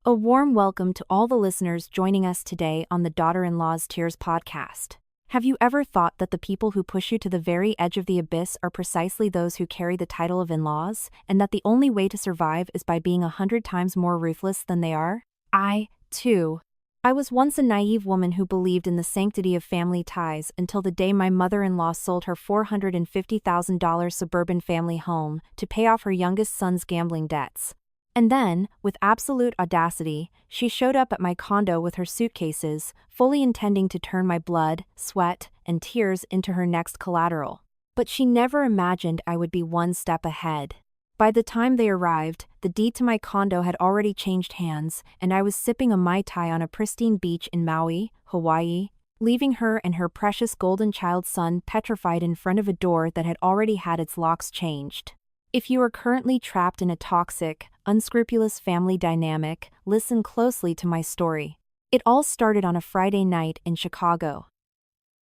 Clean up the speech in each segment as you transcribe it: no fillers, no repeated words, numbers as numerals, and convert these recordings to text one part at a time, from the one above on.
A warm welcome to all the listeners joining us today on the Daughter-in-Law's Tears podcast. Have you ever thought that the people who push you to the very edge of the abyss are precisely those who carry the title of in-laws, and that the only way to survive is by being 100 times more ruthless than they are? I, too. I was once a naive woman who believed in the sanctity of family ties until the day my mother-in-law sold her $450,000 suburban family home to pay off her youngest son's gambling debts. And then, with absolute audacity, she showed up at my condo with her suitcases, fully intending to turn my blood, sweat, and tears into her next collateral. But she never imagined I would be one step ahead. By the time they arrived, the deed to my condo had already changed hands, and I was sipping a Mai Tai on a pristine beach in Maui, Hawaii, leaving her and her precious golden child son petrified in front of a door that had already had its locks changed. If you are currently trapped in a toxic, unscrupulous family dynamic, listen closely to my story. It all started on a Friday night in Chicago.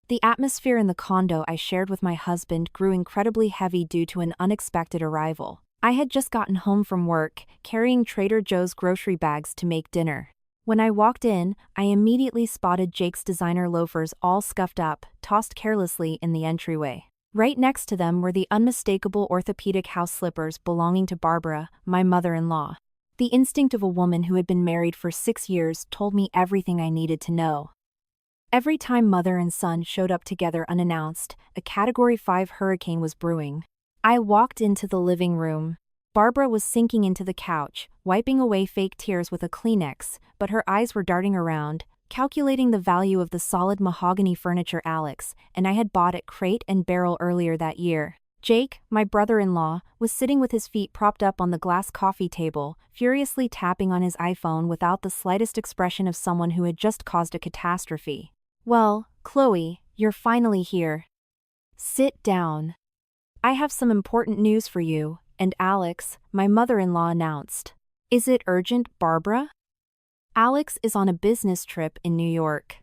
The atmosphere in the condo I shared with my husband grew incredibly heavy due to an unexpected arrival. I had just gotten home from work, carrying Trader Joe's grocery bags to make dinner. When I walked in, I immediately spotted Jake's designer loafers all scuffed up, tossed carelessly in the entryway. Right next to them were the unmistakable orthopedic house slippers belonging to Barbara, my mother-in-law. The instinct of a woman who had been married for 6 years told me everything I needed to know. Every time mother and son showed up together unannounced, a Category 5 hurricane was brewing. I walked into the living room. Barbara was sinking into the couch, wiping away fake tears with a Kleenex, but her eyes were darting around, calculating the value of the solid mahogany furniture Alex and I had bought at Crate and Barrel earlier that year. Jake, my brother-in-law, was sitting with his feet propped up on the glass coffee table, furiously tapping on his iPhone without the slightest expression of someone who had just caused a catastrophe. "Well, Chloe, you're finally here. Sit down. I have some important news for you," and Alex, my mother-in-law, announced. "Is it urgent, Barbara?" Alex is on a business trip in New York.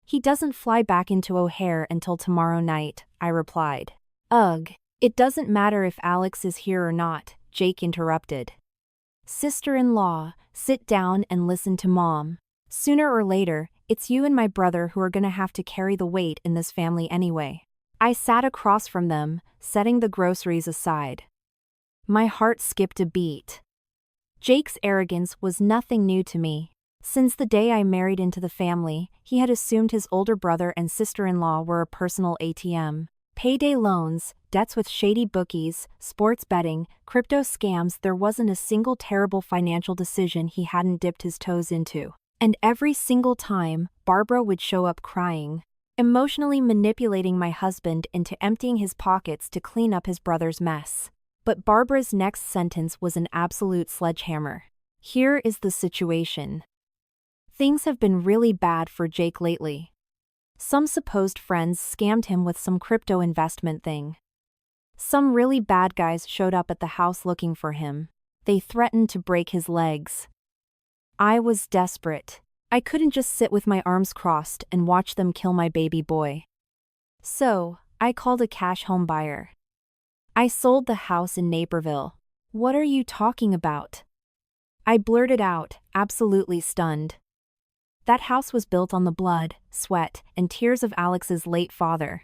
He doesn't fly back into O'Hare until tomorrow night, I replied. Ugh, it doesn't matter if Alex is here or not, Jake interrupted. Sister-in-law, sit down and listen to Mom. Sooner or later, it's you and my brother who are gonna have to carry the weight in this family anyway. I sat across from them, setting the groceries aside. My heart skipped a beat. Jake's arrogance was nothing new to me. Since the day I married into the family, he had assumed his older brother and sister-in-law were a personal ATM. Payday loans, debts with shady bookies, sports betting, crypto scams, there wasn't a single terrible financial decision he hadn't dipped his toes into. And every single time, Barbara would show up crying, emotionally manipulating my husband into emptying his pockets to clean up his brother's mess. But Barbara's next sentence was an absolute sledgehammer. Here is the situation. Things have been really bad for Jake lately. Some supposed friends scammed him with some crypto investment thing. Some really bad guys showed up at the house looking for him. They threatened to break his legs. I was desperate. I couldn't just sit with my arms crossed and watch them kill my baby boy. So, I called a cash home buyer. I sold the house in Naperville. What are you talking about? I blurted out, absolutely stunned. That house was built on the blood, sweat, and tears of Alex's late father.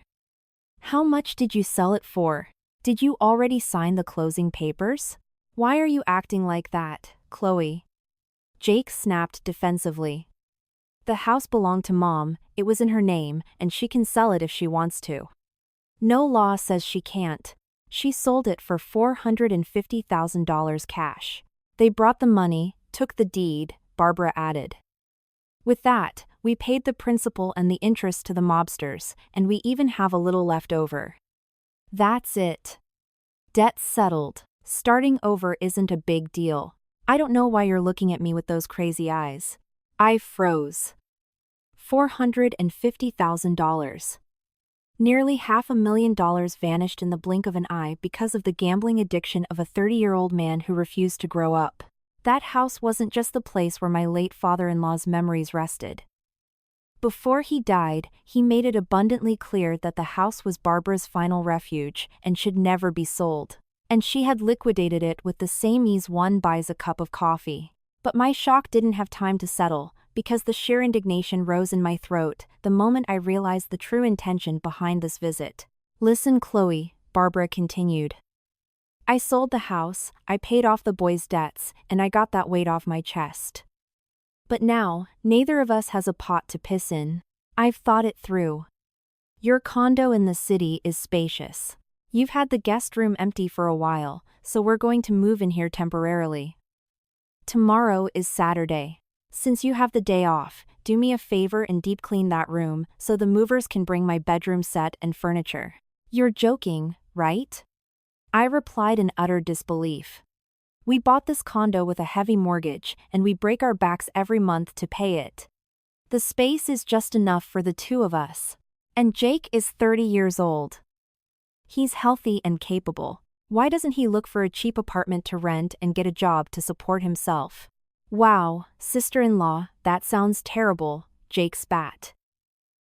How much did you sell it for? Did you already sign the closing papers? Why are you acting like that, Chloe? Jake snapped defensively. The house belonged to Mom, it was in her name, and she can sell it if she wants to. No law says she can't. She sold it for $450,000 cash. They brought the money, took the deed, Barbara added. With that, we paid the principal and the interest to the mobsters, and we even have a little left over. That's it. Debt's settled. Starting over isn't a big deal. I don't know why you're looking at me with those crazy eyes. I froze. $450,000. Nearly $500,000 vanished in the blink of an eye because of the gambling addiction of a 30-year-old man who refused to grow up. That house wasn't just the place where my late father-in-law's memories rested. Before he died, he made it abundantly clear that the house was Barbara's final refuge and should never be sold. And she had liquidated it with the same ease one buys a cup of coffee. But my shock didn't have time to settle, because the sheer indignation rose in my throat the moment I realized the true intention behind this visit. Listen, Chloe, Barbara continued. I sold the house, I paid off the boys' debts, and I got that weight off my chest. But now, neither of us has a pot to piss in. I've thought it through. Your condo in the city is spacious. You've had the guest room empty for a while, so we're going to move in here temporarily. Tomorrow is Saturday. Since you have the day off, do me a favor and deep clean that room so the movers can bring my bedroom set and furniture. You're joking, right? I replied in utter disbelief. We bought this condo with a heavy mortgage, and we break our backs every month to pay it. The space is just enough for the two of us. And Jake is 30 years old. He's healthy and capable. Why doesn't he look for a cheap apartment to rent and get a job to support himself? Wow, sister-in-law, that sounds terrible, Jake spat.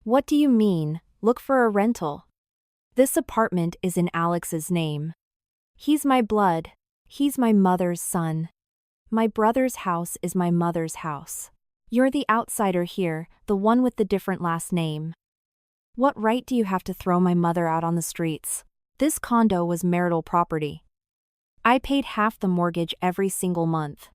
What do you mean, look for a rental? This apartment is in Alex's name. He's my blood. He's my mother's son. My brother's house is my mother's house. You're the outsider here, the one with the different last name. What right do you have to throw my mother out on the streets? This condo was marital property. I paid half the mortgage every single month.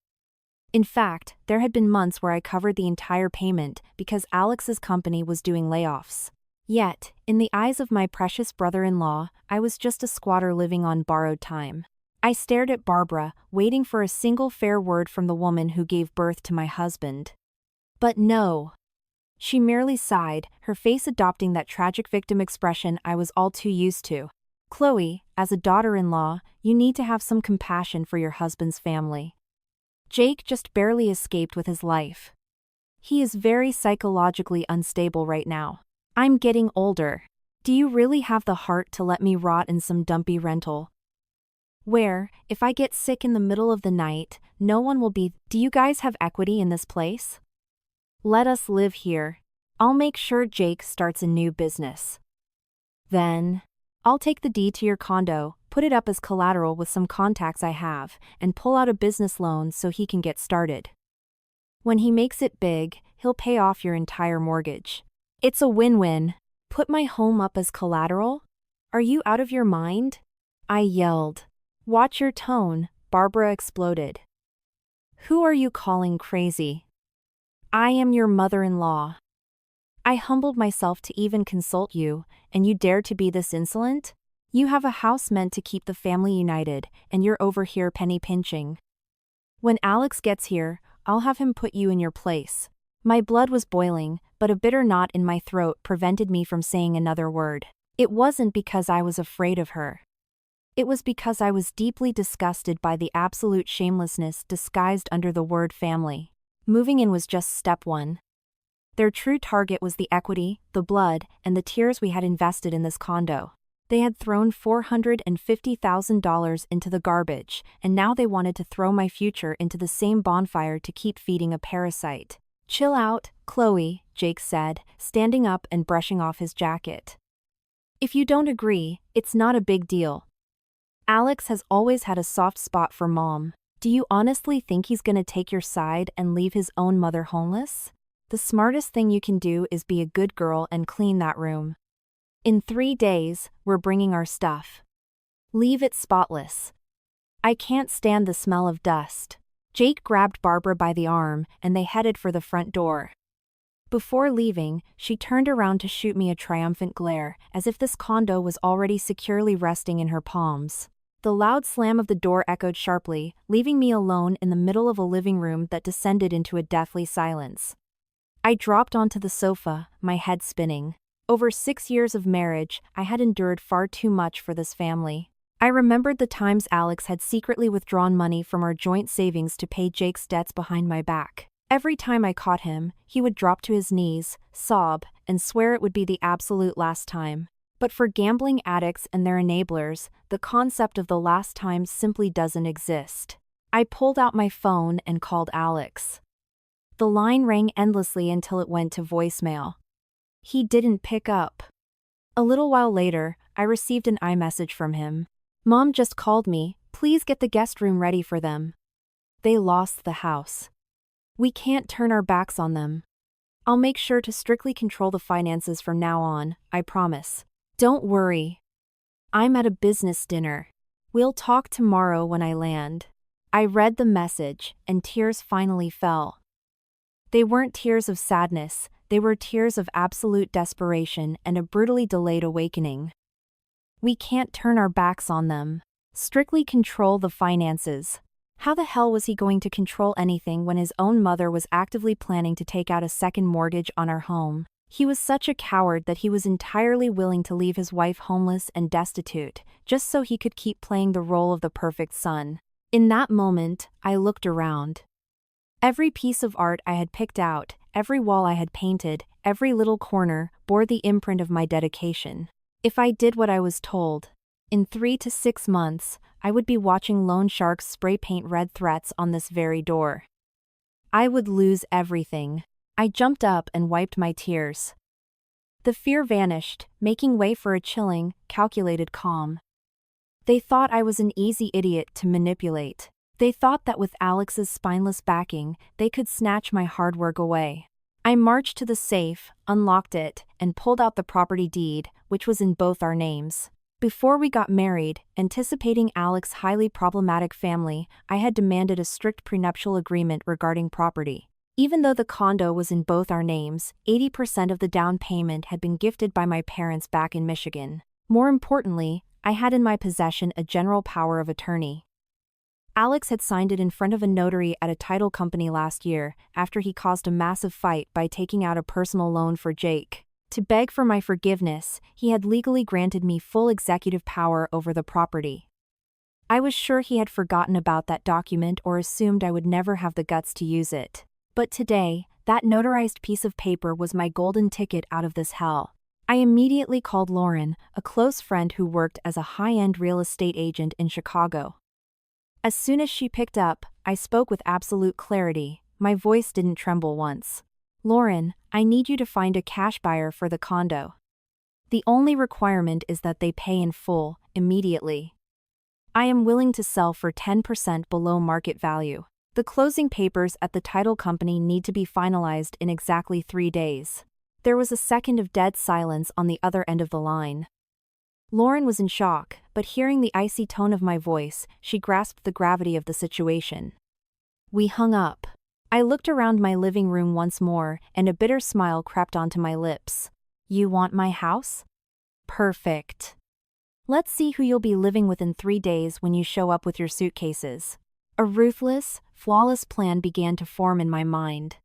In fact, there had been months where I covered the entire payment because Alex's company was doing layoffs. Yet, in the eyes of my precious brother-in-law, I was just a squatter living on borrowed time. I stared at Barbara, waiting for a single fair word from the woman who gave birth to my husband. But no. She merely sighed, her face adopting that tragic victim expression I was all too used to. Chloe, as a daughter-in-law, you need to have some compassion for your husband's family. Jake just barely escaped with his life. He is very psychologically unstable right now. I'm getting older. Do you really have the heart to let me rot in some dumpy rental? Where, if I get sick in the middle of the night, no one will be. Do you guys have equity in this place? Let us live here. I'll make sure Jake starts a new business. Then, I'll take the deed to your condo, put it up as collateral with some contacts I have, and pull out a business loan so he can get started. When he makes it big, he'll pay off your entire mortgage. It's a win-win. Put my home up as collateral? Are you out of your mind? I yelled. Watch your tone, Barbara exploded. Who are you calling crazy? I am your mother-in-law. I humbled myself to even consult you, and you dare to be this insolent? You have a house meant to keep the family united, and you're over here penny pinching. When Alex gets here, I'll have him put you in your place. My blood was boiling, but a bitter knot in my throat prevented me from saying another word. It wasn't because I was afraid of her. It was because I was deeply disgusted by the absolute shamelessness disguised under the word family. Moving in was just step one. Their true target was the equity, the blood, and the tears we had invested in this condo. They had thrown $450,000 into the garbage, and now they wanted to throw my future into the same bonfire to keep feeding a parasite. Chill out, Chloe, Jake said, standing up and brushing off his jacket. If you don't agree, it's not a big deal. Alex has always had a soft spot for Mom. Do you honestly think he's gonna take your side and leave his own mother homeless? The smartest thing you can do is be a good girl and clean that room. In 3 days, we're bringing our stuff. Leave it spotless. I can't stand the smell of dust. Jake grabbed Barbara by the arm, and they headed for the front door. Before leaving, she turned around to shoot me a triumphant glare, as if this condo was already securely resting in her palms. The loud slam of the door echoed sharply, leaving me alone in the middle of a living room that descended into a deathly silence. I dropped onto the sofa, my head spinning. Over 6 years of marriage, I had endured far too much for this family. I remembered the times Alex had secretly withdrawn money from our joint savings to pay Jake's debts behind my back. Every time I caught him, he would drop to his knees, sob, and swear it would be the absolute last time. But for gambling addicts and their enablers, the concept of the last time simply doesn't exist. I pulled out my phone and called Alex. The line rang endlessly until it went to voicemail. He didn't pick up. A little while later, I received an iMessage from him. Mom just called me, please get the guest room ready for them. They lost the house. We can't turn our backs on them. I'll make sure to strictly control the finances from now on, I promise. Don't worry. I'm at a business dinner. We'll talk tomorrow when I land. I read the message, and tears finally fell. They weren't tears of sadness, they were tears of absolute desperation and a brutally delayed awakening. We can't turn our backs on them. Strictly control the finances. How the hell was he going to control anything when his own mother was actively planning to take out a second mortgage on our home? He was such a coward that he was entirely willing to leave his wife homeless and destitute, just so he could keep playing the role of the perfect son. In that moment, I looked around. Every piece of art I had picked out, every wall I had painted, every little corner, bore the imprint of my dedication. If I did what I was told, in 3 to 6 months, I would be watching loan sharks spray paint red threats on this very door. I would lose everything. I jumped up and wiped my tears. The fear vanished, making way for a chilling, calculated calm. They thought I was an easy idiot to manipulate. They thought that with Alex's spineless backing, they could snatch my hard work away. I marched to the safe, unlocked it, and pulled out the property deed, which was in both our names. Before we got married, anticipating Alex's highly problematic family, I had demanded a strict prenuptial agreement regarding property. Even though the condo was in both our names, 80% of the down payment had been gifted by my parents back in Michigan. More importantly, I had in my possession a general power of attorney. Alex had signed it in front of a notary at a title company last year, after he caused a massive fight by taking out a personal loan for Jake. To beg for my forgiveness, he had legally granted me full executive power over the property. I was sure he had forgotten about that document or assumed I would never have the guts to use it. But today, that notarized piece of paper was my golden ticket out of this hell. I immediately called Lauren, a close friend who worked as a high-end real estate agent in Chicago. As soon as she picked up, I spoke with absolute clarity. My voice didn't tremble once. Lauren, I need you to find a cash buyer for the condo. The only requirement is that they pay in full, immediately. I am willing to sell for 10% below market value. The closing papers at the title company need to be finalized in exactly 3 days. There was a second of dead silence on the other end of the line. Lauren was in shock, but hearing the icy tone of my voice, she grasped the gravity of the situation. We hung up. I looked around my living room once more, and a bitter smile crept onto my lips. You want my house? Perfect. Let's see who you'll be living with in 3 days when you show up with your suitcases. A ruthless, flawless plan began to form in my mind.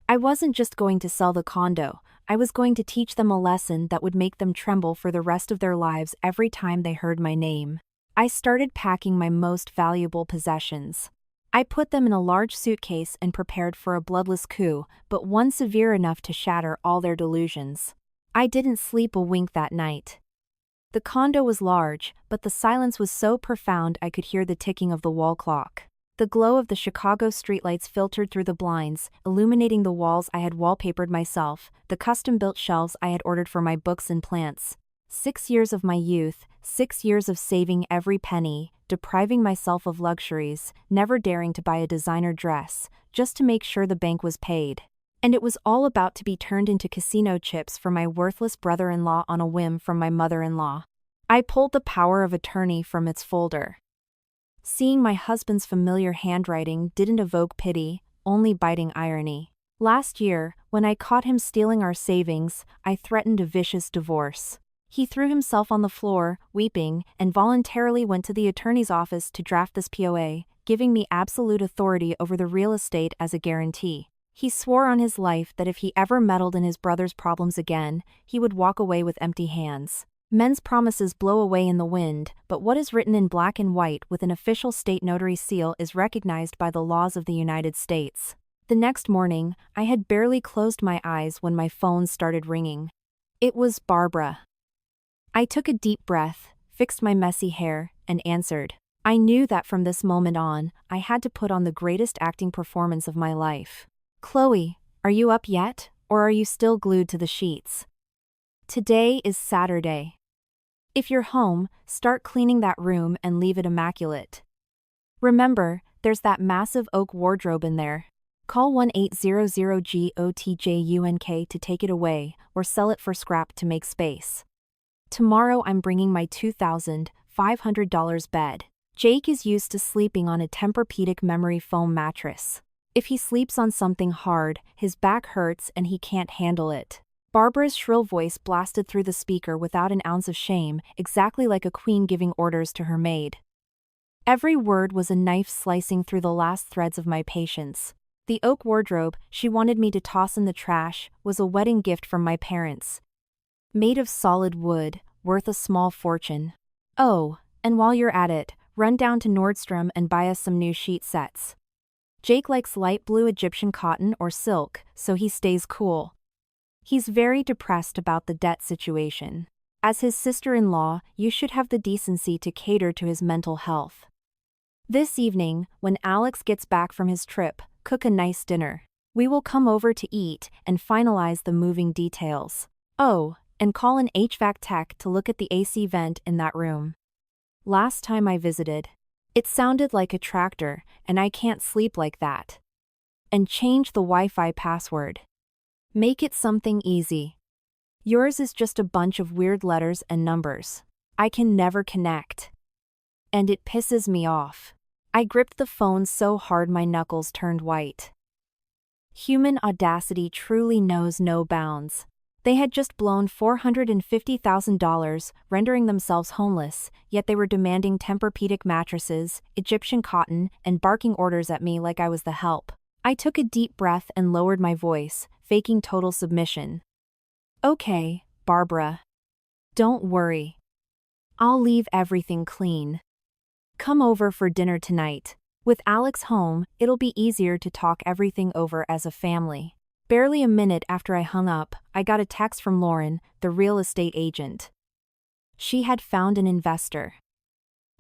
I wasn't just going to sell the condo, I was going to teach them a lesson that would make them tremble for the rest of their lives every time they heard my name. I started packing my most valuable possessions. I put them in a large suitcase and prepared for a bloodless coup, but one severe enough to shatter all their delusions. I didn't sleep a wink that night. The condo was large, but the silence was so profound I could hear the ticking of the wall clock. The glow of the Chicago streetlights filtered through the blinds, illuminating the walls I had wallpapered myself, the custom-built shelves I had ordered for my books and plants. 6 years of my youth, 6 years of saving every penny, depriving myself of luxuries, never daring to buy a designer dress, just to make sure the bank was paid. And it was all about to be turned into casino chips for my worthless brother-in-law on a whim from my mother-in-law. I pulled the power of attorney from its folder. Seeing my husband's familiar handwriting didn't evoke pity, only biting irony. Last year, when I caught him stealing our savings, I threatened a vicious divorce. He threw himself on the floor, weeping, and voluntarily went to the attorney's office to draft this POA, giving me absolute authority over the real estate as a guarantee. He swore on his life that if he ever meddled in his brother's problems again, he would walk away with empty hands. Men's promises blow away in the wind, but what is written in black and white with an official state notary seal is recognized by the laws of the United States. The next morning, I had barely closed my eyes when my phone started ringing. It was Barbara. I took a deep breath, fixed my messy hair, and answered. I knew that from this moment on, I had to put on the greatest acting performance of my life. Chloe, are you up yet, or are you still glued to the sheets? Today is Saturday. If you're home, start cleaning that room and leave it immaculate. Remember, there's that massive oak wardrobe in there. Call 1-800-GOTJUNK to take it away, or sell it for scrap to make space. Tomorrow I'm bringing my $2,500 bed. Jake is used to sleeping on a Tempur-Pedic memory foam mattress. If he sleeps on something hard, his back hurts and he can't handle it. Barbara's shrill voice blasted through the speaker without an ounce of shame, exactly like a queen giving orders to her maid. Every word was a knife slicing through the last threads of my patience. The oak wardrobe she wanted me to toss in the trash was a wedding gift from my parents. Made of solid wood, worth a small fortune. Oh, and while you're at it, run down to Nordstrom and buy us some new sheet sets. Jake likes light blue Egyptian cotton or silk, so he stays cool. He's very depressed about the debt situation. As his sister-in-law, you should have the decency to cater to his mental health. This evening, when Alex gets back from his trip, cook a nice dinner. We will come over to eat and finalize the moving details. Oh, and call an HVAC tech to look at the AC vent in that room. Last time I visited, it sounded like a tractor, and I can't sleep like that. And change the Wi-Fi password. Make it something easy. Yours is just a bunch of weird letters and numbers. I can never connect. And it pisses me off. I gripped the phone so hard my knuckles turned white. Human audacity truly knows no bounds. They had just blown $450,000, rendering themselves homeless, yet they were demanding Tempur-Pedic mattresses, Egyptian cotton, and barking orders at me like I was the help. I took a deep breath and lowered my voice, faking total submission. Okay, Barbara. Don't worry. I'll leave everything clean. Come over for dinner tonight. With Alex home, it'll be easier to talk everything over as a family. Barely a minute after I hung up, I got a text from Lauren, the real estate agent. She had found an investor.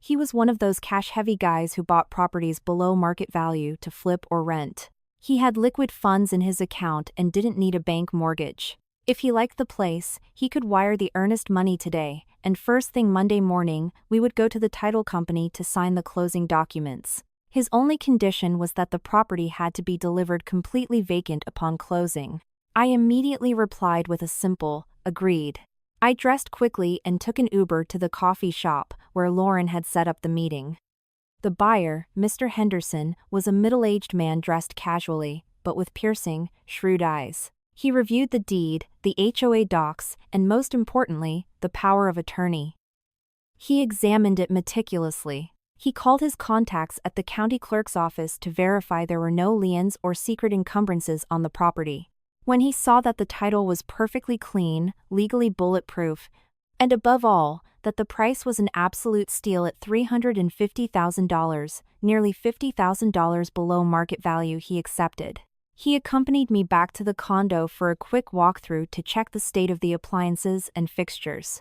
He was one of those cash-heavy guys who bought properties below market value to flip or rent. He had liquid funds in his account and didn't need a bank mortgage. If he liked the place, he could wire the earnest money today, and first thing Monday morning, we would go to the title company to sign the closing documents. His only condition was that the property had to be delivered completely vacant upon closing. I immediately replied with a simple, agreed. I dressed quickly and took an Uber to the coffee shop where Lauren had set up the meeting. The buyer, Mr. Henderson, was a middle-aged man dressed casually, but with piercing, shrewd eyes. He reviewed the deed, the HOA docs, and most importantly, the power of attorney. He examined it meticulously. He called his contacts at the county clerk's office to verify there were no liens or secret encumbrances on the property. When he saw that the title was perfectly clean, legally bulletproof, and above all, that the price was an absolute steal at $350,000, nearly $50,000 below market value, he accepted. He accompanied me back to the condo for a quick walkthrough to check the state of the appliances and fixtures.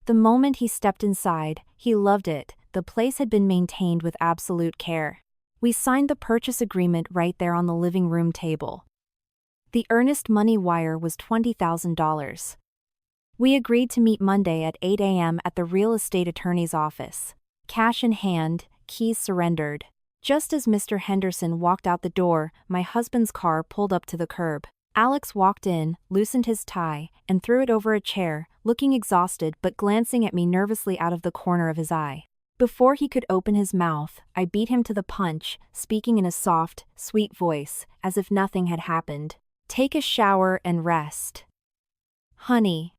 The moment he stepped inside, he loved it. The place had been maintained with absolute care. We signed the purchase agreement right there on the living room table. The earnest money wire was $20,000. We agreed to meet Monday at 8 a.m. at the real estate attorney's office. Cash in hand, keys surrendered. Just as Mr. Henderson walked out the door, my husband's car pulled up to the curb. Alex walked in, loosened his tie, and threw it over a chair, looking exhausted but glancing at me nervously out of the corner of his eye. Before he could open his mouth, I beat him to the punch, speaking in a soft, sweet voice, as if nothing had happened. Take a shower and rest. Honey.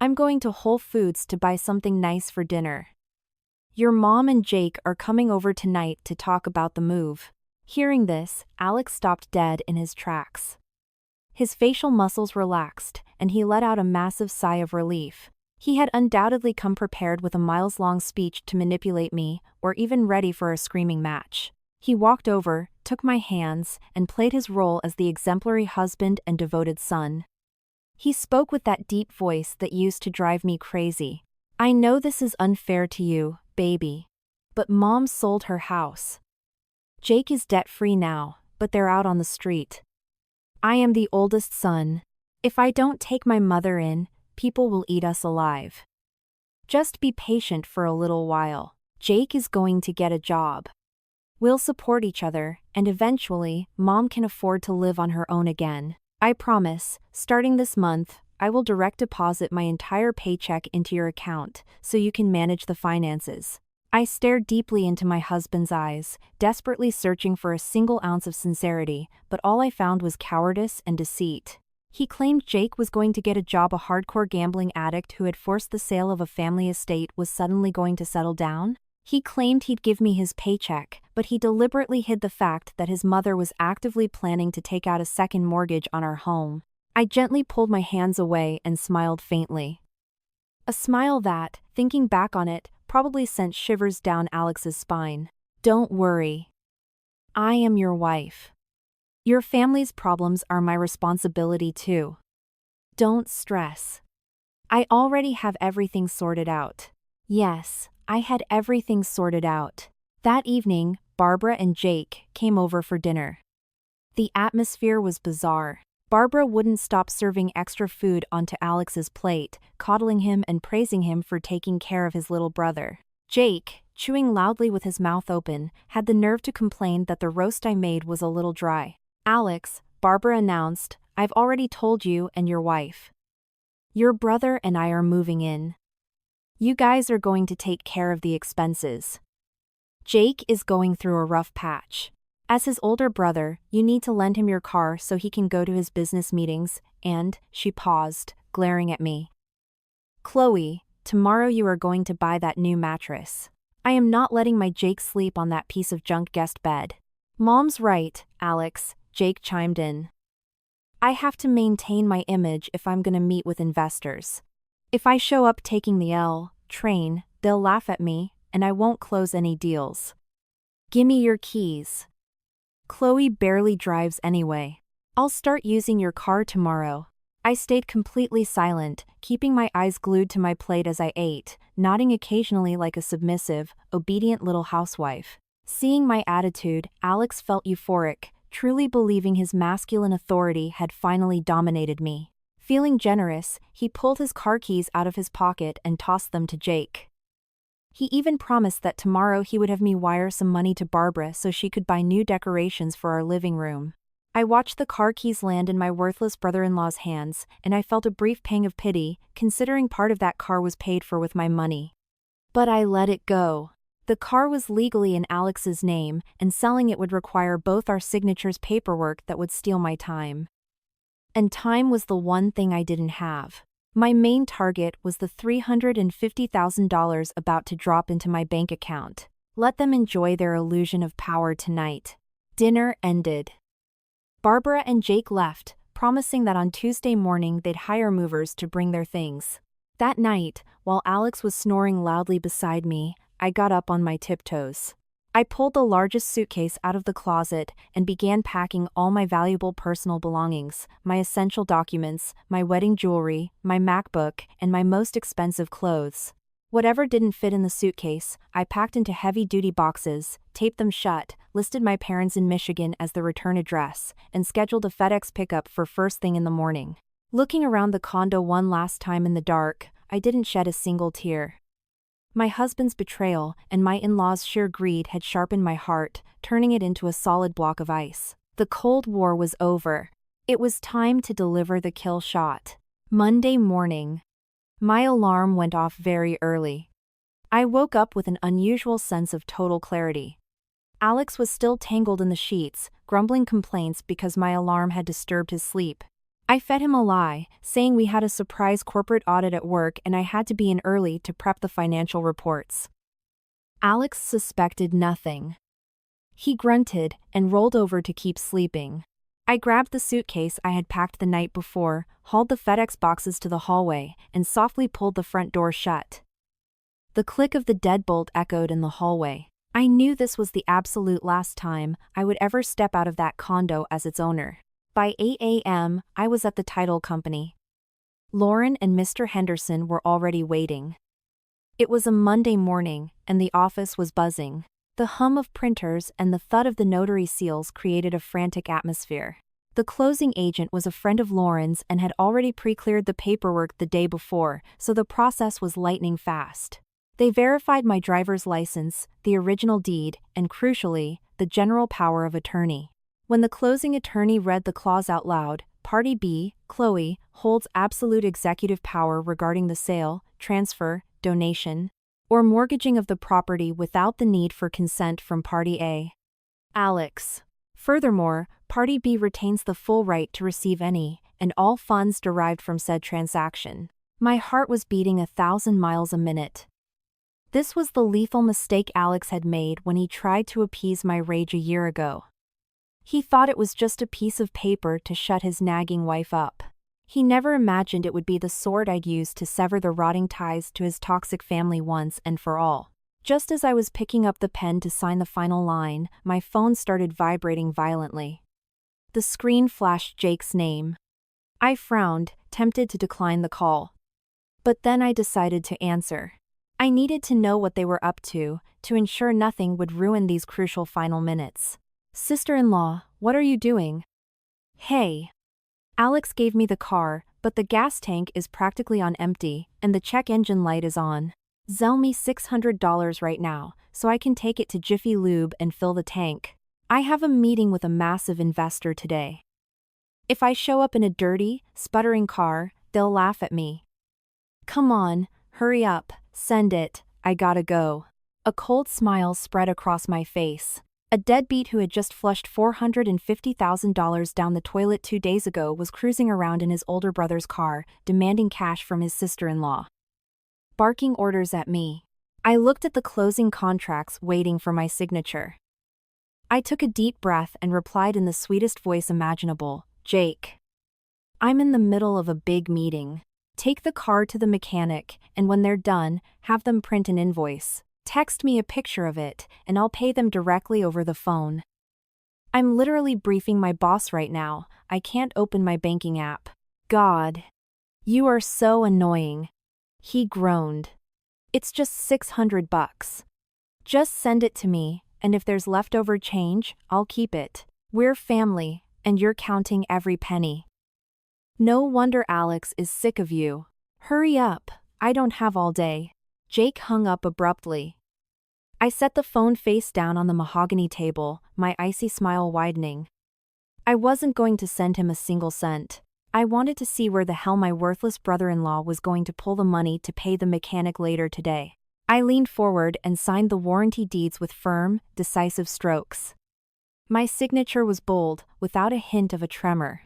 I'm going to Whole Foods to buy something nice for dinner. Your mom and Jake are coming over tonight to talk about the move. Hearing this, Alex stopped dead in his tracks. His facial muscles relaxed, and he let out a massive sigh of relief. He had undoubtedly come prepared with a miles-long speech to manipulate me, or even ready for a screaming match. He walked over, took my hands, and played his role as the exemplary husband and devoted son. He spoke with that deep voice that used to drive me crazy. I know this is unfair to you, baby. But Mom sold her house. Jake is debt-free now, but they're out on the street. I am the oldest son. If I don't take my mother in, people will eat us alive. Just be patient for a little while. Jake is going to get a job. We'll support each other, and eventually, Mom can afford to live on her own again. I promise, starting this month, I will direct deposit my entire paycheck into your account so you can manage the finances. I stared deeply into my husband's eyes, desperately searching for a single ounce of sincerity, but all I found was cowardice and deceit. He claimed Jake was going to get a job. A hardcore gambling addict who had forced the sale of a family estate was suddenly going to settle down? He claimed he'd give me his paycheck, but he deliberately hid the fact that his mother was actively planning to take out a second mortgage on our home. I gently pulled my hands away and smiled faintly. A smile that, thinking back on it, probably sent shivers down Alex's spine. Don't worry. I am your wife. Your family's problems are my responsibility too. Don't stress. I already have everything sorted out. Yes, I had everything sorted out. That evening, Barbara and Jake came over for dinner. The atmosphere was bizarre. Barbara wouldn't stop serving extra food onto Alex's plate, coddling him and praising him for taking care of his little brother. Jake, chewing loudly with his mouth open, had the nerve to complain that the roast I made was a little dry. Alex, Barbara announced, I've already told you and your wife. Your brother and I are moving in. You guys are going to take care of the expenses. Jake is going through a rough patch. As his older brother, you need to lend him your car so he can go to his business meetings, and, she paused, glaring at me. Chloe, tomorrow you are going to buy that new mattress. I am not letting my Jake sleep on that piece of junk guest bed. Mom's right, Alex, Jake chimed in. I have to maintain my image if I'm gonna meet with investors. If I show up taking the L train, they'll laugh at me, and I won't close any deals. Gimme your keys. Chloe barely drives anyway. I'll start using your car tomorrow. I stayed completely silent, keeping my eyes glued to my plate as I ate, nodding occasionally like a submissive, obedient little housewife. Seeing my attitude, Alex felt euphoric, truly believing his masculine authority had finally dominated me. Feeling generous, he pulled his car keys out of his pocket and tossed them to Jake. He even promised that tomorrow he would have me wire some money to Barbara so she could buy new decorations for our living room. I watched the car keys land in my worthless brother-in-law's hands, and I felt a brief pang of pity, considering part of that car was paid for with my money. But I let it go. The car was legally in Alex's name, and selling it would require both our signatures paperwork that would steal my time. And time was the one thing I didn't have. My main target was the $350,000 about to drop into my bank account. Let them enjoy their illusion of power tonight. Dinner ended. Barbara and Jake left, promising that on Tuesday morning they'd hire movers to bring their things. That night, while Alex was snoring loudly beside me, I got up on my tiptoes. I pulled the largest suitcase out of the closet and began packing all my valuable personal belongings, my essential documents, my wedding jewelry, my MacBook, and my most expensive clothes. Whatever didn't fit in the suitcase, I packed into heavy-duty boxes, taped them shut, listed my parents in Michigan as the return address, and scheduled a FedEx pickup for first thing in the morning. Looking around the condo one last time in the dark, I didn't shed a single tear. My husband's betrayal and my in-laws' sheer greed had sharpened my heart, turning it into a solid block of ice. The Cold War was over. It was time to deliver the kill shot. Monday morning. My alarm went off very early. I woke up with an unusual sense of total clarity. Alex was still tangled in the sheets, grumbling complaints because my alarm had disturbed his sleep. I fed him a lie, saying we had a surprise corporate audit at work and I had to be in early to prep the financial reports. Alex suspected nothing. He grunted and rolled over to keep sleeping. I grabbed the suitcase I had packed the night before, hauled the FedEx boxes to the hallway, and softly pulled the front door shut. The click of the deadbolt echoed in the hallway. I knew this was the absolute last time I would ever step out of that condo as its owner. By 8 a.m., I was at the title company. Lauren and Mr. Henderson were already waiting. It was a Monday morning, and the office was buzzing. The hum of printers and the thud of the notary seals created a frantic atmosphere. The closing agent was a friend of Lauren's and had already pre-cleared the paperwork the day before, so the process was lightning fast. They verified my driver's license, the original deed, and crucially, the general power of attorney. When the closing attorney read the clause out loud, Party B, Chloe, holds absolute executive power regarding the sale, transfer, donation, or mortgaging of the property without the need for consent from Party A, Alex. Furthermore, Party B retains the full right to receive any and all funds derived from said transaction. My heart was beating 1,000 miles a minute. This was the lethal mistake Alex had made when he tried to appease my rage a year ago. He thought it was just a piece of paper to shut his nagging wife up. He never imagined it would be the sword I'd use to sever the rotting ties to his toxic family once and for all. Just as I was picking up the pen to sign the final line, my phone started vibrating violently. The screen flashed Jake's name. I frowned, tempted to decline the call. But then I decided to answer. I needed to know what they were up to ensure nothing would ruin these crucial final minutes. Sister-in-law, what are you doing? Hey. Alex gave me the car, but the gas tank is practically on empty, and the check engine light is on. Zelle me $600 right now, so I can take it to Jiffy Lube and fill the tank. I have a meeting with a massive investor today. If I show up in a dirty, sputtering car, they'll laugh at me. Come on, hurry up, send it, I gotta go. A cold smile spread across my face. A deadbeat who had just flushed $450,000 down the toilet 2 days ago was cruising around in his older brother's car, demanding cash from his sister-in-law. Barking orders at me. I looked at the closing contracts, waiting for my signature. I took a deep breath and replied in the sweetest voice imaginable, Jake. I'm in the middle of a big meeting. Take the car to the mechanic, and when they're done, have them print an invoice. Text me a picture of it, and I'll pay them directly over the phone. I'm literally briefing my boss right now. I can't open my banking app. God. You are so annoying. He groaned. It's just $600. Just send it to me, and if there's leftover change, I'll keep it. We're family, and you're counting every penny. No wonder Alex is sick of you. Hurry up, I don't have all day. Jake hung up abruptly. I set the phone face down on the mahogany table, my icy smile widening. I wasn't going to send him a single cent. I wanted to see where the hell my worthless brother-in-law was going to pull the money to pay the mechanic later today. I leaned forward and signed the warranty deeds with firm, decisive strokes. My signature was bold, without a hint of a tremor.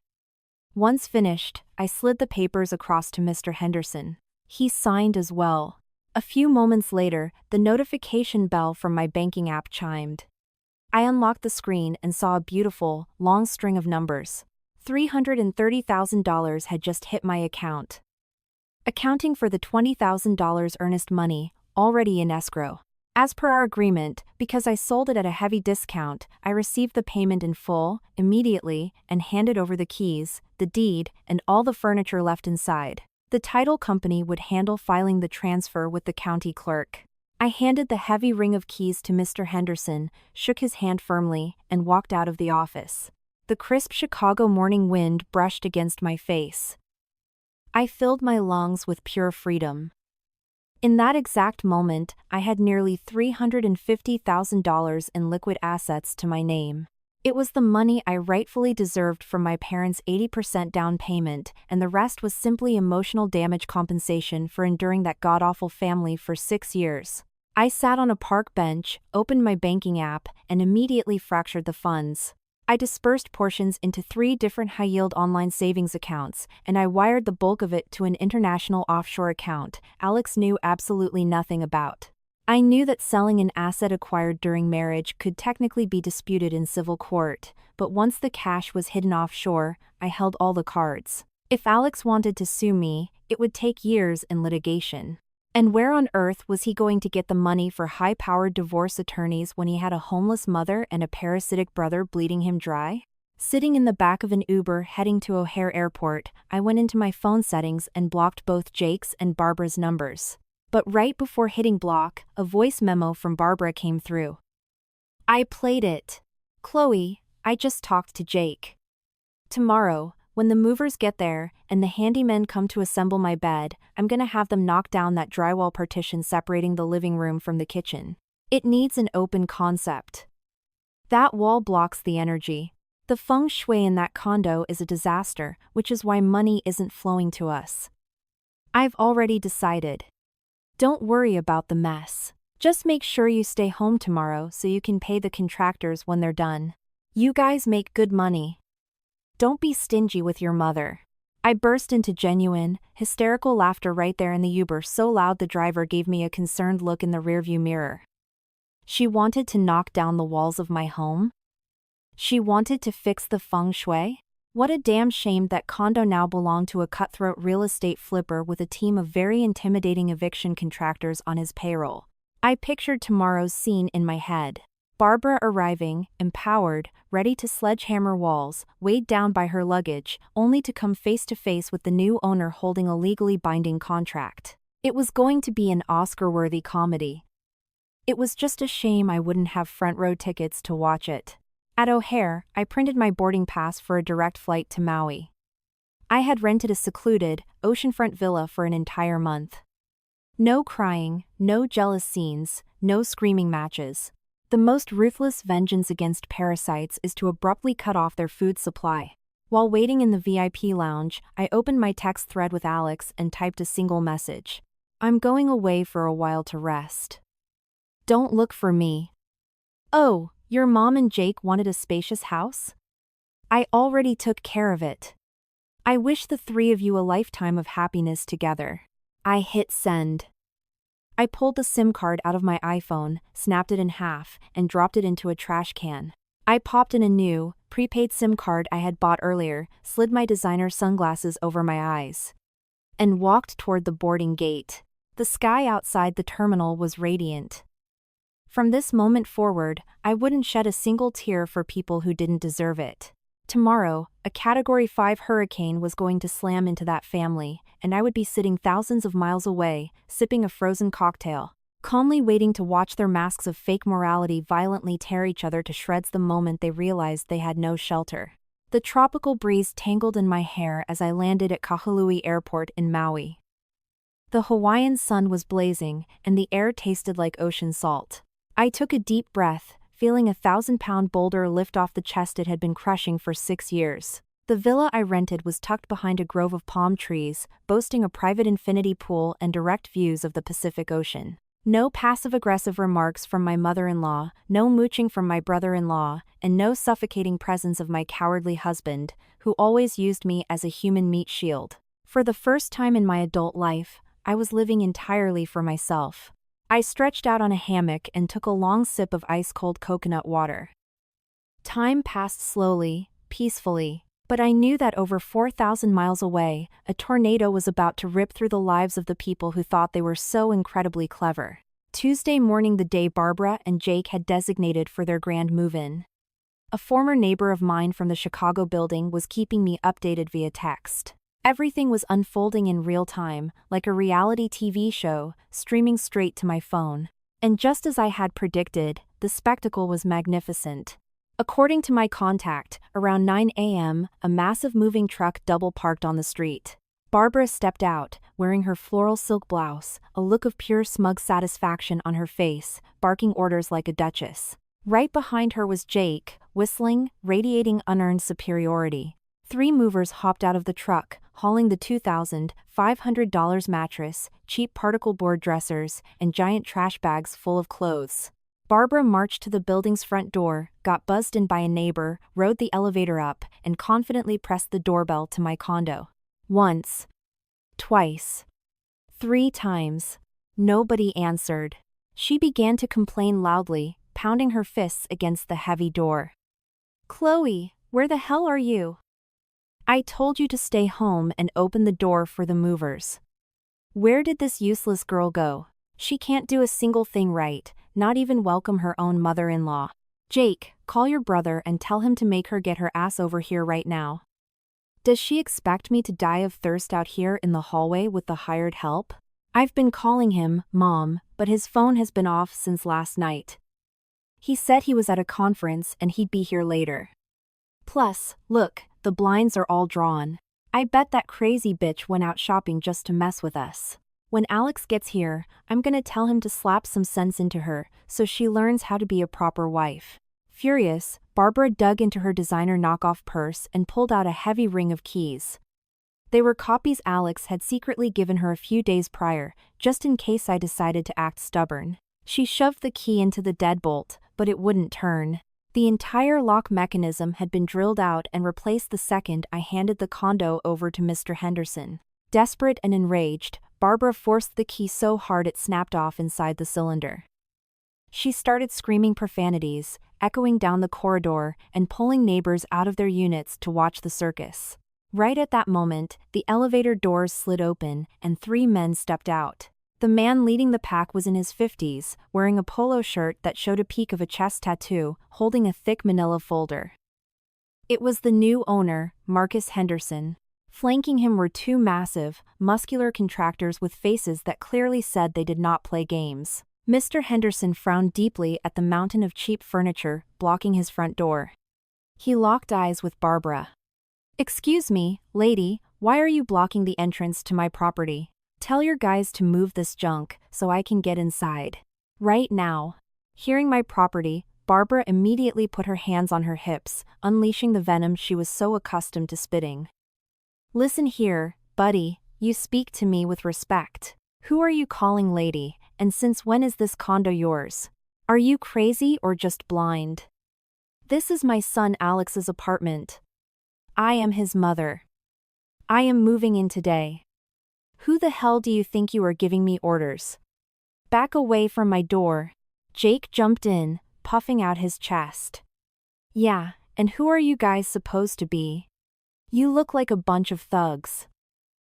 Once finished, I slid the papers across to Mr. Henderson. He signed as well. A few moments later, the notification bell from my banking app chimed. I unlocked the screen and saw a beautiful, long string of numbers. $330,000 had just hit my account. Accounting for the $20,000 earnest money, already in escrow. As per our agreement, because I sold it at a heavy discount, I received the payment in full, immediately, and handed over the keys, the deed, and all the furniture left inside. The title company would handle filing the transfer with the county clerk. I handed the heavy ring of keys to Mr. Henderson, shook his hand firmly, and walked out of the office. The crisp Chicago morning wind brushed against my face. I filled my lungs with pure freedom. In that exact moment, I had nearly $350,000 in liquid assets to my name. It was the money I rightfully deserved from my parents' 80% down payment, and the rest was simply emotional damage compensation for enduring that god-awful family for 6 years. I sat on a park bench, opened my banking app, and immediately fractured the funds. I dispersed portions into 3 different high-yield online savings accounts, and I wired the bulk of it to an international offshore account Alex knew absolutely nothing about. I knew that selling an asset acquired during marriage could technically be disputed in civil court, but once the cash was hidden offshore, I held all the cards. If Alex wanted to sue me, it would take years in litigation. And where on earth was he going to get the money for high-powered divorce attorneys when he had a homeless mother and a parasitic brother bleeding him dry? Sitting in the back of an Uber heading to O'Hare Airport, I went into my phone settings and blocked both Jake's and Barbara's numbers. But right before hitting block, a voice memo from Barbara came through. I played it. Chloe, I just talked to Jake. Tomorrow, when the movers get there, and the handymen come to assemble my bed, I'm gonna have them knock down that drywall partition separating the living room from the kitchen. It needs an open concept. That wall blocks the energy. The feng shui in that condo is a disaster, which is why money isn't flowing to us. I've already decided. Don't worry about the mess. Just make sure you stay home tomorrow so you can pay the contractors when they're done. You guys make good money. Don't be stingy with your mother. I burst into genuine, hysterical laughter right there in the Uber, so loud the driver gave me a concerned look in the rearview mirror. She wanted to knock down the walls of my home? She wanted to fix the feng shui? What a damn shame that condo now belonged to a cutthroat real estate flipper with a team of very intimidating eviction contractors on his payroll. I pictured tomorrow's scene in my head. Barbara arriving, empowered, ready to sledgehammer walls, weighed down by her luggage, only to come face to face with the new owner holding a legally binding contract. It was going to be an Oscar-worthy comedy. It was just a shame I wouldn't have front row tickets to watch it. At O'Hare, I printed my boarding pass for a direct flight to Maui. I had rented a secluded, oceanfront villa for an entire month. No crying, no jealous scenes, no screaming matches. The most ruthless vengeance against parasites is to abruptly cut off their food supply. While waiting in the VIP lounge, I opened my text thread with Alex and typed a single message. I'm going away for a while to rest. Don't look for me. Oh, your mom and Jake wanted a spacious house? I already took care of it. I wish the three of you a lifetime of happiness together. I hit send. I pulled the SIM card out of my iPhone, snapped it in half, and dropped it into a trash can. I popped in a new, prepaid SIM card I had bought earlier, slid my designer sunglasses over my eyes, and walked toward the boarding gate. The sky outside the terminal was radiant. From this moment forward, I wouldn't shed a single tear for people who didn't deserve it. Tomorrow, a Category 5 hurricane was going to slam into that family, and I would be sitting thousands of miles away, sipping a frozen cocktail, calmly waiting to watch their masks of fake morality violently tear each other to shreds the moment they realized they had no shelter. The tropical breeze tangled in my hair as I landed at Kahului Airport in Maui. The Hawaiian sun was blazing, and the air tasted like ocean salt. I took a deep breath, feeling a 1,000-pound boulder lift off the chest it had been crushing for 6 years. The villa I rented was tucked behind a grove of palm trees, boasting a private infinity pool and direct views of the Pacific Ocean. No passive-aggressive remarks from my mother-in-law, no mooching from my brother-in-law, and no suffocating presence of my cowardly husband, who always used me as a human meat shield. For the first time in my adult life, I was living entirely for myself. I stretched out on a hammock and took a long sip of ice-cold coconut water. Time passed slowly, peacefully, but I knew that over 4,000 miles away, a tornado was about to rip through the lives of the people who thought they were so incredibly clever. Tuesday morning, the day Barbara and Jake had designated for their grand move-in. A former neighbor of mine from the Chicago building was keeping me updated via text. Everything was unfolding in real time, like a reality TV show, streaming straight to my phone. And just as I had predicted, the spectacle was magnificent. According to my contact, around 9 a.m., a massive moving truck double-parked on the street. Barbara stepped out, wearing her floral silk blouse, a look of pure smug satisfaction on her face, barking orders like a duchess. Right behind her was Jake, whistling, radiating unearned superiority. 3 movers hopped out of the truck, hauling the $2,500 mattress, cheap particle board dressers, and giant trash bags full of clothes. Barbara marched to the building's front door, got buzzed in by a neighbor, rode the elevator up, and confidently pressed the doorbell to my condo. Once. Twice. 3 times. Nobody answered. She began to complain loudly, pounding her fists against the heavy door. "Chloe, where the hell are you? I told you to stay home and open the door for the movers. Where did this useless girl go? She can't do a single thing right, not even welcome her own mother-in-law. Jake, call your brother and tell him to make her get her ass over here right now. Does she expect me to die of thirst out here in the hallway with the hired help? I've been calling him, Mom, but his phone has been off since last night. He said he was at a conference and he'd be here later. Plus, look, the blinds are all drawn. I bet that crazy bitch went out shopping just to mess with us. When Alex gets here, I'm gonna tell him to slap some sense into her, so she learns how to be a proper wife. Furious, Barbara dug into her designer knockoff purse and pulled out a heavy ring of keys. They were copies Alex had secretly given her a few days prior, just in case I decided to act stubborn. She shoved the key into the deadbolt, but it wouldn't turn. The entire lock mechanism had been drilled out and replaced the second I handed the condo over to Mr. Henderson. Desperate and enraged, Barbara forced the key so hard it snapped off inside the cylinder. She started screaming profanities, echoing down the corridor and pulling neighbors out of their units to watch the circus. Right at that moment, the elevator doors slid open and 3 men stepped out. The man leading the pack was in his 50s, wearing a polo shirt that showed a peak of a chest tattoo, holding a thick manila folder. It was the new owner, Marcus Henderson. Flanking him were 2 massive, muscular contractors with faces that clearly said they did not play games. Mr. Henderson frowned deeply at the mountain of cheap furniture blocking his front door. He locked eyes with Barbara. "Excuse me, lady, why are you blocking the entrance to my property? Tell your guys to move this junk so I can get inside. Right now." Hearing my property, Barbara immediately put her hands on her hips, unleashing the venom she was so accustomed to spitting. "Listen here, buddy, you speak to me with respect. Who are you calling lady, and since when is this condo yours? Are you crazy or just blind? This is my son Alex's apartment. I am his mother. I am moving in today. Who the hell do you think you are giving me orders? Back away from my door." Jake jumped in, puffing out his chest. "Yeah, and who are you guys supposed to be? You look like a bunch of thugs.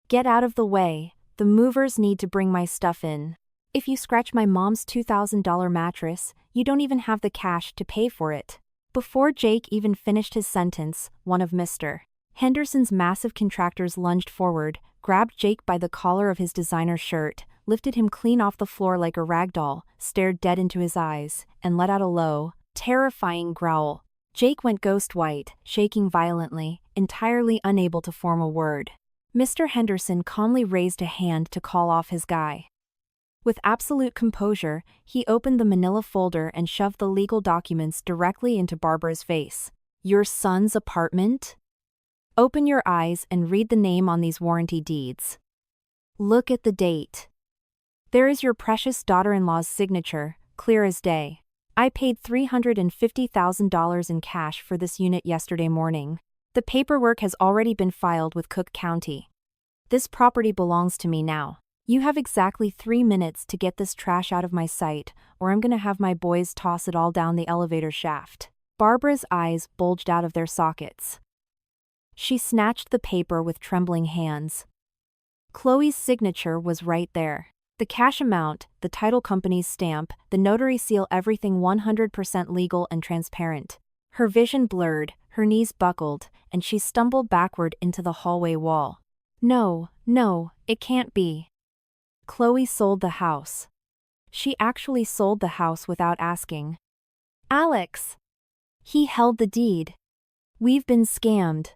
Get out of the way, the movers need to bring my stuff in. If you scratch my mom's $2,000 mattress, you don't even have the cash to pay for it." Before Jake even finished his sentence, one of Mr. Henderson's massive contractors lunged forward, grabbed Jake by the collar of his designer shirt, lifted him clean off the floor like a rag doll, stared dead into his eyes, and let out a low, terrifying growl. Jake went ghost white, shaking violently, entirely unable to form a word. Mr. Henderson calmly raised a hand to call off his guy. With absolute composure, he opened the manila folder and shoved the legal documents directly into Barbara's face. "Your son's apartment? Open your eyes and read the name on these warranty deeds. Look at the date. There is your precious daughter-in-law's signature, clear as day. I paid $350,000 in cash for this unit yesterday morning. The paperwork has already been filed with Cook County. This property belongs to me now. You have exactly 3 minutes to get this trash out of my sight, or I'm gonna have my boys toss it all down the elevator shaft." Barbara's eyes bulged out of their sockets. She snatched the paper with trembling hands. Chloe's signature was right there. The cash amount, the title company's stamp, the notary seal, everything 100% legal and transparent. Her vision blurred, her knees buckled, and she stumbled backward into the hallway wall. No, it can't be. Chloe sold the house. She actually sold the house without asking. Alex! He held the deed. We've been scammed.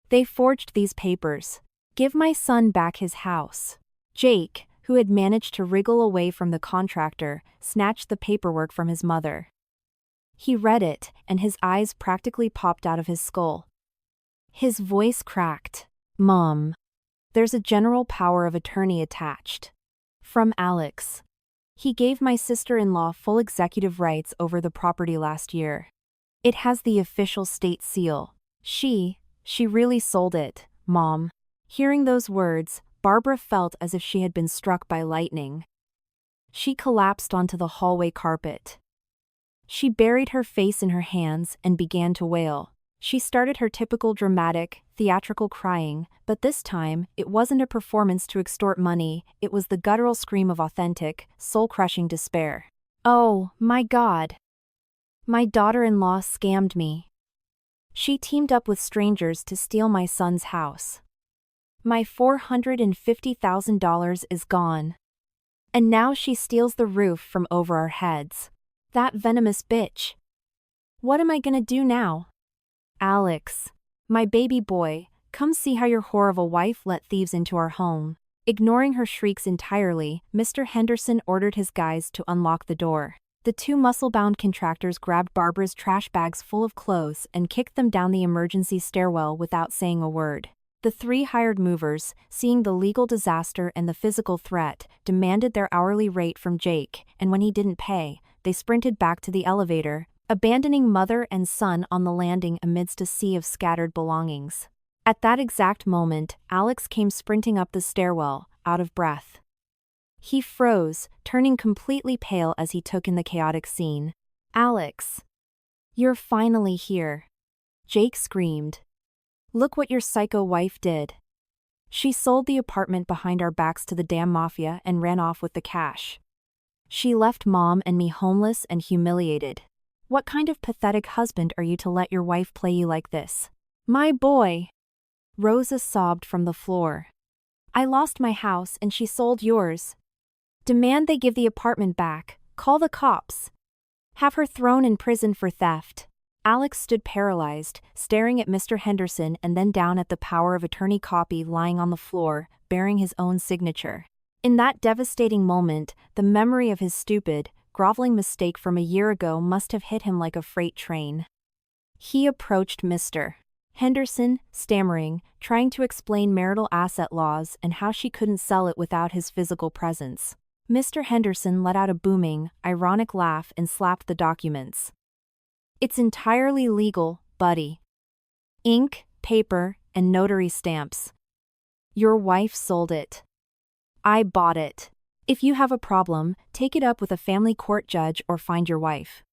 They forged these papers. Give my son back his house. Jake, who had managed to wriggle away from the contractor, snatched the paperwork from his mother. He read it, and his eyes practically popped out of his skull. His voice cracked. "Mom. There's a general power of attorney attached. From Alex. He gave my sister-in-law full executive rights over the property last year. It has the official state seal. She really sold it, Mom." Hearing those words, Barbara felt as if she had been struck by lightning. She collapsed onto the hallway carpet. She buried her face in her hands and began to wail. She started her typical dramatic, theatrical crying, but this time, it wasn't a performance to extort money, it was the guttural scream of authentic, soul-crushing despair. "Oh, my God. My daughter-in-law scammed me. She teamed up with strangers to steal my son's house. My $450,000 is gone. And now she steals the roof from over our heads. That venomous bitch. What am I gonna do now? Alex, my baby boy, come see how your whore of a wife let thieves into our home." Ignoring her shrieks entirely, Mr. Henderson ordered his guys to unlock the door. The two muscle-bound contractors grabbed Barbara's trash bags full of clothes and kicked them down the emergency stairwell without saying a word. The three hired movers, seeing the legal disaster and the physical threat, demanded their hourly rate from Jake, and when he didn't pay, they sprinted back to the elevator, abandoning mother and son on the landing amidst a sea of scattered belongings. At that exact moment, Alex came sprinting up the stairwell, out of breath. He froze, turning completely pale as he took in the chaotic scene. "Alex! You're finally here!" Jake screamed. "Look what your psycho wife did. She sold the apartment behind our backs to the damn mafia and ran off with the cash. She left Mom and me homeless and humiliated. What kind of pathetic husband are you to let your wife play you like this?" "My boy!" Rosa sobbed from the floor. "I lost my house and she sold yours. Demand they give the apartment back, call the cops. Have her thrown in prison for theft." Alex stood paralyzed, staring at Mr. Henderson and then down at the power of attorney copy lying on the floor, bearing his own signature. In that devastating moment, the memory of his stupid, groveling mistake from a year ago must have hit him like a freight train. He approached Mr. Henderson, stammering, trying to explain marital asset laws and how she couldn't sell it without his physical presence. Mr. Henderson let out a booming, ironic laugh and slapped the documents. "It's entirely legal, buddy. Ink, paper, and notary stamps. Your wife sold it. I bought it. If you have a problem, take it up with a family court judge or find your wife.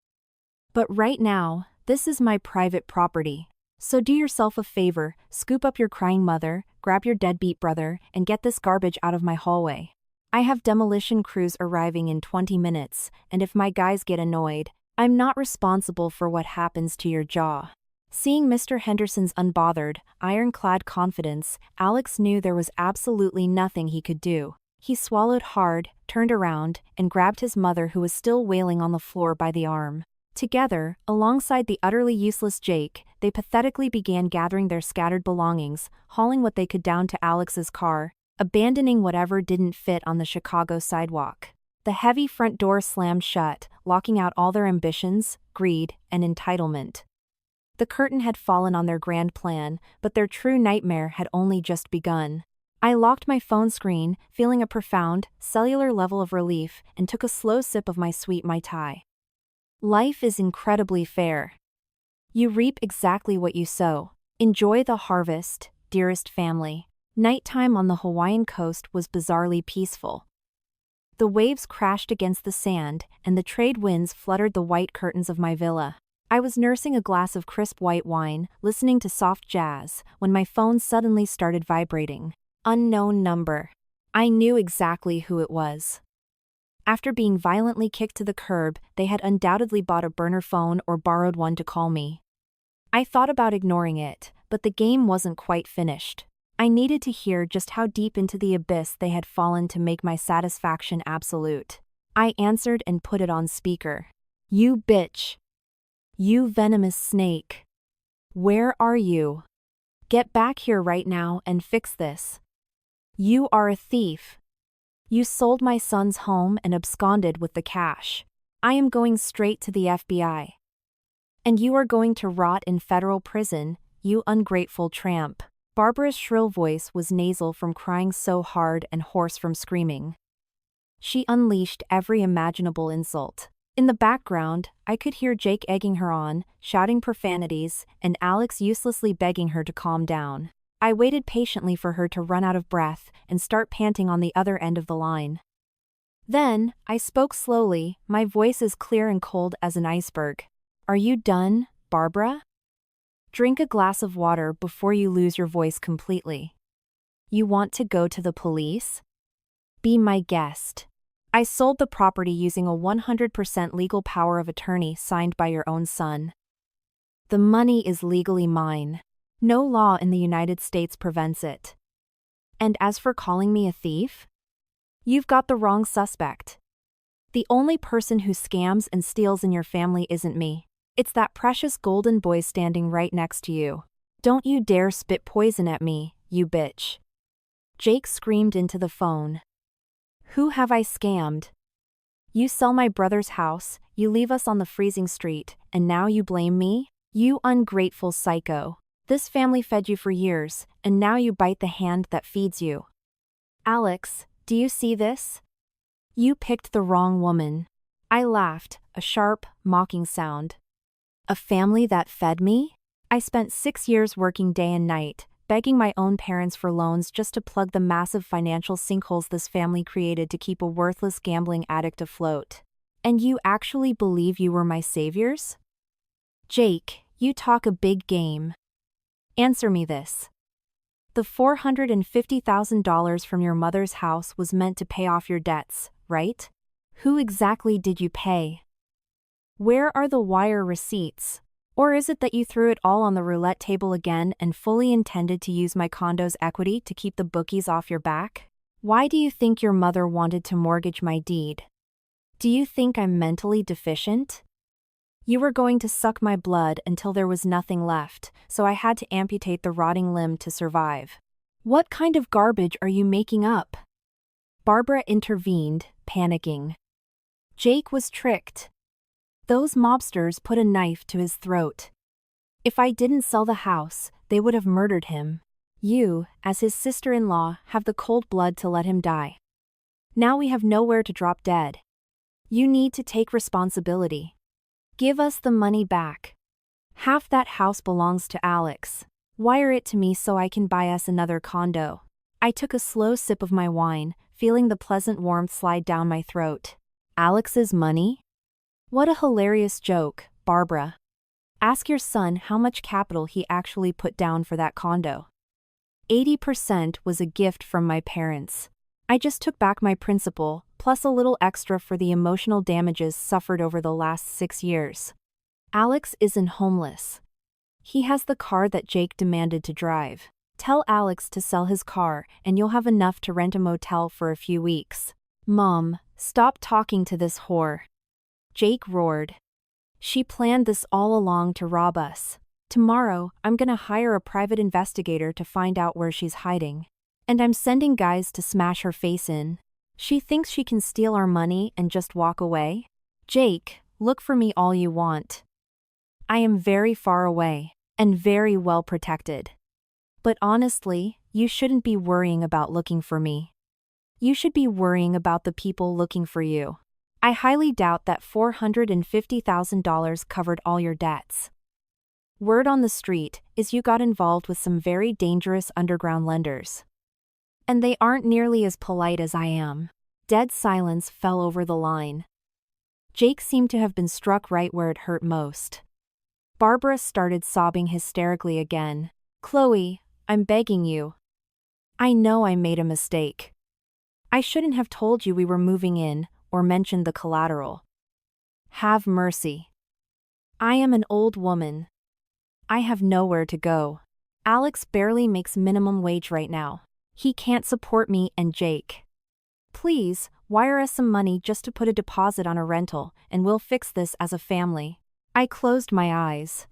But right now, this is my private property. So do yourself a favor, scoop up your crying mother, grab your deadbeat brother, and get this garbage out of my hallway. I have demolition crews arriving in 20 minutes, and if my guys get annoyed, I'm not responsible for what happens to your jaw." Seeing Mr. Henderson's unbothered, ironclad confidence, Alex knew there was absolutely nothing he could do. He swallowed hard, turned around, and grabbed his mother who was still wailing on the floor by the arm. Together, alongside the utterly useless Jake, they pathetically began gathering their scattered belongings, hauling what they could down to Alex's car, abandoning whatever didn't fit on the Chicago sidewalk. The heavy front door slammed shut, locking out all their ambitions, greed, and entitlement. The curtain had fallen on their grand plan, but their true nightmare had only just begun. I locked my phone screen, feeling a profound, cellular level of relief, and took a slow sip of my sweet Mai Tai. Life is incredibly fair. You reap exactly what you sow. Enjoy the harvest, dearest family. Nighttime on the Hawaiian coast was bizarrely peaceful. The waves crashed against the sand, and the trade winds fluttered the white curtains of my villa. I was nursing a glass of crisp white wine, listening to soft jazz, when my phone suddenly started vibrating. Unknown number. I knew exactly who it was. After being violently kicked to the curb, they had undoubtedly bought a burner phone or borrowed one to call me. I thought about ignoring it, but the game wasn't quite finished. I needed to hear just how deep into the abyss they had fallen to make my satisfaction absolute. I answered and put it on speaker. "You bitch. You venomous snake. Where are you? Get back here right now and fix this. You are a thief. You sold my son's home and absconded with the cash. I am going straight to the FBI. And you are going to rot in federal prison, you ungrateful tramp." Barbara's shrill voice was nasal from crying so hard and hoarse from screaming. She unleashed every imaginable insult. In the background, I could hear Jake egging her on, shouting profanities, and Alex uselessly begging her to calm down. I waited patiently for her to run out of breath and start panting on the other end of the line. Then, I spoke slowly, my voice as clear and cold as an iceberg. "Are you done, Barbara? Drink a glass of water before you lose your voice completely. You want to go to the police? Be my guest. I sold the property using a 100% legal power of attorney signed by your own son. The money is legally mine. No law in the United States prevents it. And as for calling me a thief? You've got the wrong suspect. The only person who scams and steals in your family isn't me. It's that precious golden boy standing right next to you. Don't you dare spit poison at me, you bitch." Jake screamed into the phone. "Who have I scammed? You sell my brother's house, you leave us on the freezing street, and now you blame me? You ungrateful psycho. This family fed you for years, and now you bite the hand that feeds you. Alex, do you see this? You picked the wrong woman. I laughed, a sharp, mocking sound. A family that fed me? I spent 6 years working day and night, begging my own parents for loans just to plug the massive financial sinkholes this family created to keep a worthless gambling addict afloat. And you actually believe you were my saviors? Jake, you talk a big game. Answer me this. The $450,000 from your mother's house was meant to pay off your debts, right? Who exactly did you pay? Where are the wire receipts? Or is it that you threw it all on the roulette table again and fully intended to use my condo's equity to keep the bookies off your back? Why do you think your mother wanted to mortgage my deed? Do you think I'm mentally deficient? You were going to suck my blood until there was nothing left, so I had to amputate the rotting limb to survive. What kind of garbage are you making up? Barbara intervened, panicking. Jake was tricked. Those mobsters put a knife to his throat. If I didn't sell the house, they would have murdered him. You, as his sister-in-law, have the cold blood to let him die. Now we have nowhere to drop dead. You need to take responsibility. Give us the money back. Half that house belongs to Alex. Wire it to me so I can buy us another condo. I took a slow sip of my wine, feeling the pleasant warmth slide down my throat. Alex's money? What a hilarious joke, Barbara. Ask your son how much capital he actually put down for that condo. 80% was a gift from my parents. I just took back my principal, plus a little extra for the emotional damages suffered over the last 6 years. Alex isn't homeless. He has the car that Jake demanded to drive. Tell Alex to sell his car, and you'll have enough to rent a motel for a few weeks. Mom, stop talking to this whore. Jake roared. She planned this all along to rob us. Tomorrow, I'm gonna hire a private investigator to find out where she's hiding. And I'm sending guys to smash her face in. She thinks she can steal our money and just walk away? Jake, look for me all you want. I am very far away, and very well protected. But honestly, you shouldn't be worrying about looking for me. You should be worrying about the people looking for you. I highly doubt that $450,000 covered all your debts. Word on the street is you got involved with some very dangerous underground lenders. And they aren't nearly as polite as I am. Dead silence fell over the line. Jake seemed to have been struck right where it hurt most. Barbara started sobbing hysterically again. Chloe, I'm begging you. I know I made a mistake. I shouldn't have told you we were moving in, or mentioned the collateral. Have mercy. I am an old woman. I have nowhere to go. Alex barely makes minimum wage right now. He can't support me and Jake. Please, wire us some money just to put a deposit on a rental, and we'll fix this as a family. I closed my eyes.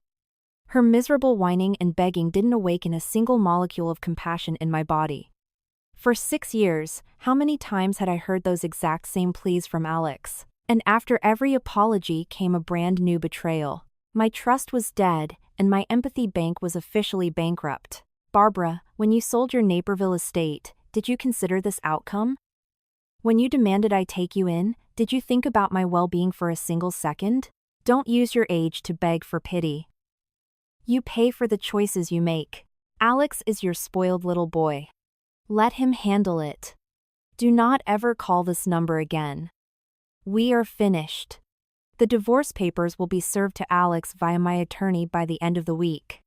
Her miserable whining and begging didn't awaken a single molecule of compassion in my body. For 6 years, how many times had I heard those exact same pleas from Alex? And after every apology came a brand new betrayal. My trust was dead, and my empathy bank was officially bankrupt. Barbara, when you sold your Naperville estate, did you consider this outcome? When you demanded I take you in, did you think about my well-being for a single second? Don't use your age to beg for pity. You pay for the choices you make. Alex is your spoiled little boy. Let him handle it. Do not ever call this number again. We are finished. The divorce papers will be served to Alex via my attorney by the end of the week.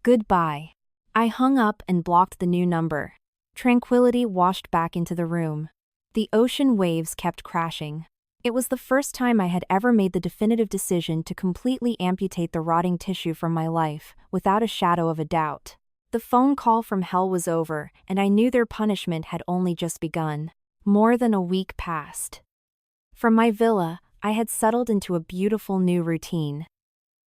Goodbye. I hung up and blocked the new number. Tranquility washed back into the room. The ocean waves kept crashing. It was the first time I had ever made the definitive decision to completely amputate the rotting tissue from my life, without a shadow of a doubt. The phone call from hell was over, and I knew their punishment had only just begun. More than a week passed. From my villa, I had settled into a beautiful new routine.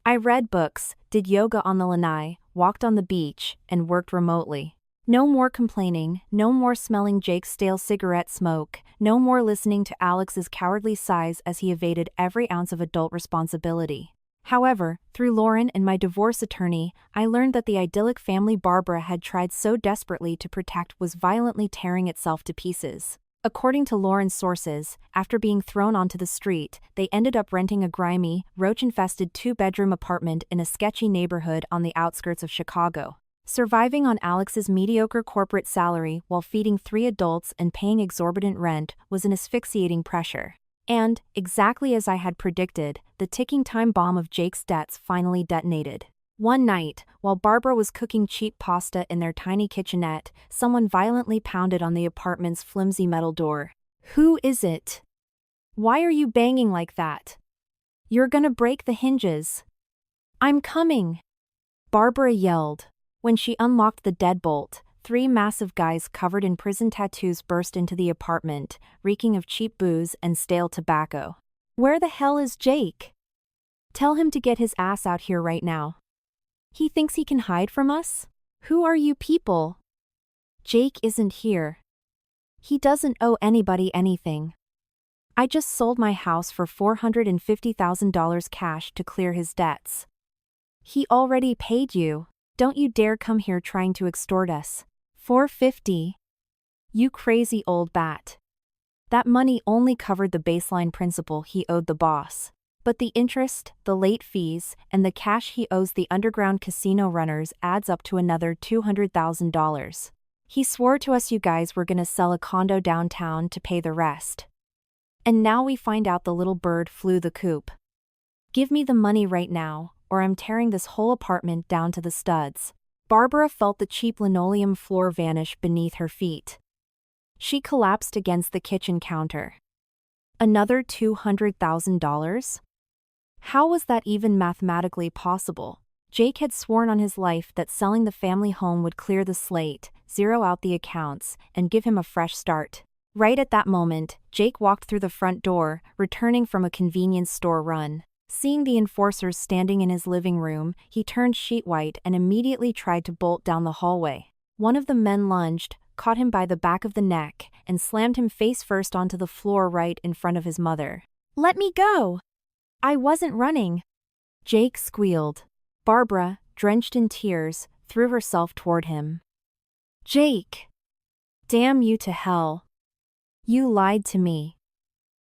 I read books, did yoga on the lanai, walked on the beach, and worked remotely. No more complaining, no more smelling Jake's stale cigarette smoke, no more listening to Alex's cowardly sighs as he evaded every ounce of adult responsibility. However, through Lauren and my divorce attorney, I learned that the idyllic family Barbara had tried so desperately to protect was violently tearing itself to pieces. According to Lauren's sources, after being thrown onto the street, they ended up renting a grimy, roach-infested two-bedroom apartment in a sketchy neighborhood on the outskirts of Chicago. Surviving on Alex's mediocre corporate salary while feeding 3 adults and paying exorbitant rent was an asphyxiating pressure. And, exactly as I had predicted, the ticking time bomb of Jake's debts finally detonated. One night, while Barbara was cooking cheap pasta in their tiny kitchenette, someone violently pounded on the apartment's flimsy metal door. "Who is it? Why are you banging like that? You're gonna break the hinges." "I'm coming," Barbara yelled. When she unlocked the deadbolt, 3 massive guys covered in prison tattoos burst into the apartment, reeking of cheap booze and stale tobacco. "Where the hell is Jake? Tell him to get his ass out here right now. He thinks he can hide from us? Who are you people? Jake isn't here. He doesn't owe anybody anything. I just sold my house for $450,000 cash to clear his debts. He already paid you. Don't you dare come here trying to extort us. $450? You crazy old bat. That money only covered the baseline principal he owed the boss. But the interest, the late fees, and the cash he owes the underground casino runners adds up to another $200,000. He swore to us you guys were gonna sell a condo downtown to pay the rest. And now we find out the little bird flew the coop. Give me the money right now, or I'm tearing this whole apartment down to the studs." Barbara felt the cheap linoleum floor vanish beneath her feet. She collapsed against the kitchen counter. Another $200,000? How was that even mathematically possible? Jake had sworn on his life that selling the family home would clear the slate, zero out the accounts, and give him a fresh start. Right at that moment, Jake walked through the front door, returning from a convenience store run. Seeing the enforcers standing in his living room, he turned sheet white and immediately tried to bolt down the hallway. One of the men lunged, caught him by the back of the neck, and slammed him face first onto the floor right in front of his mother. "Let me go! I wasn't running!" Jake squealed. Barbara, drenched in tears, threw herself toward him. "Jake! Damn you to hell! You lied to me.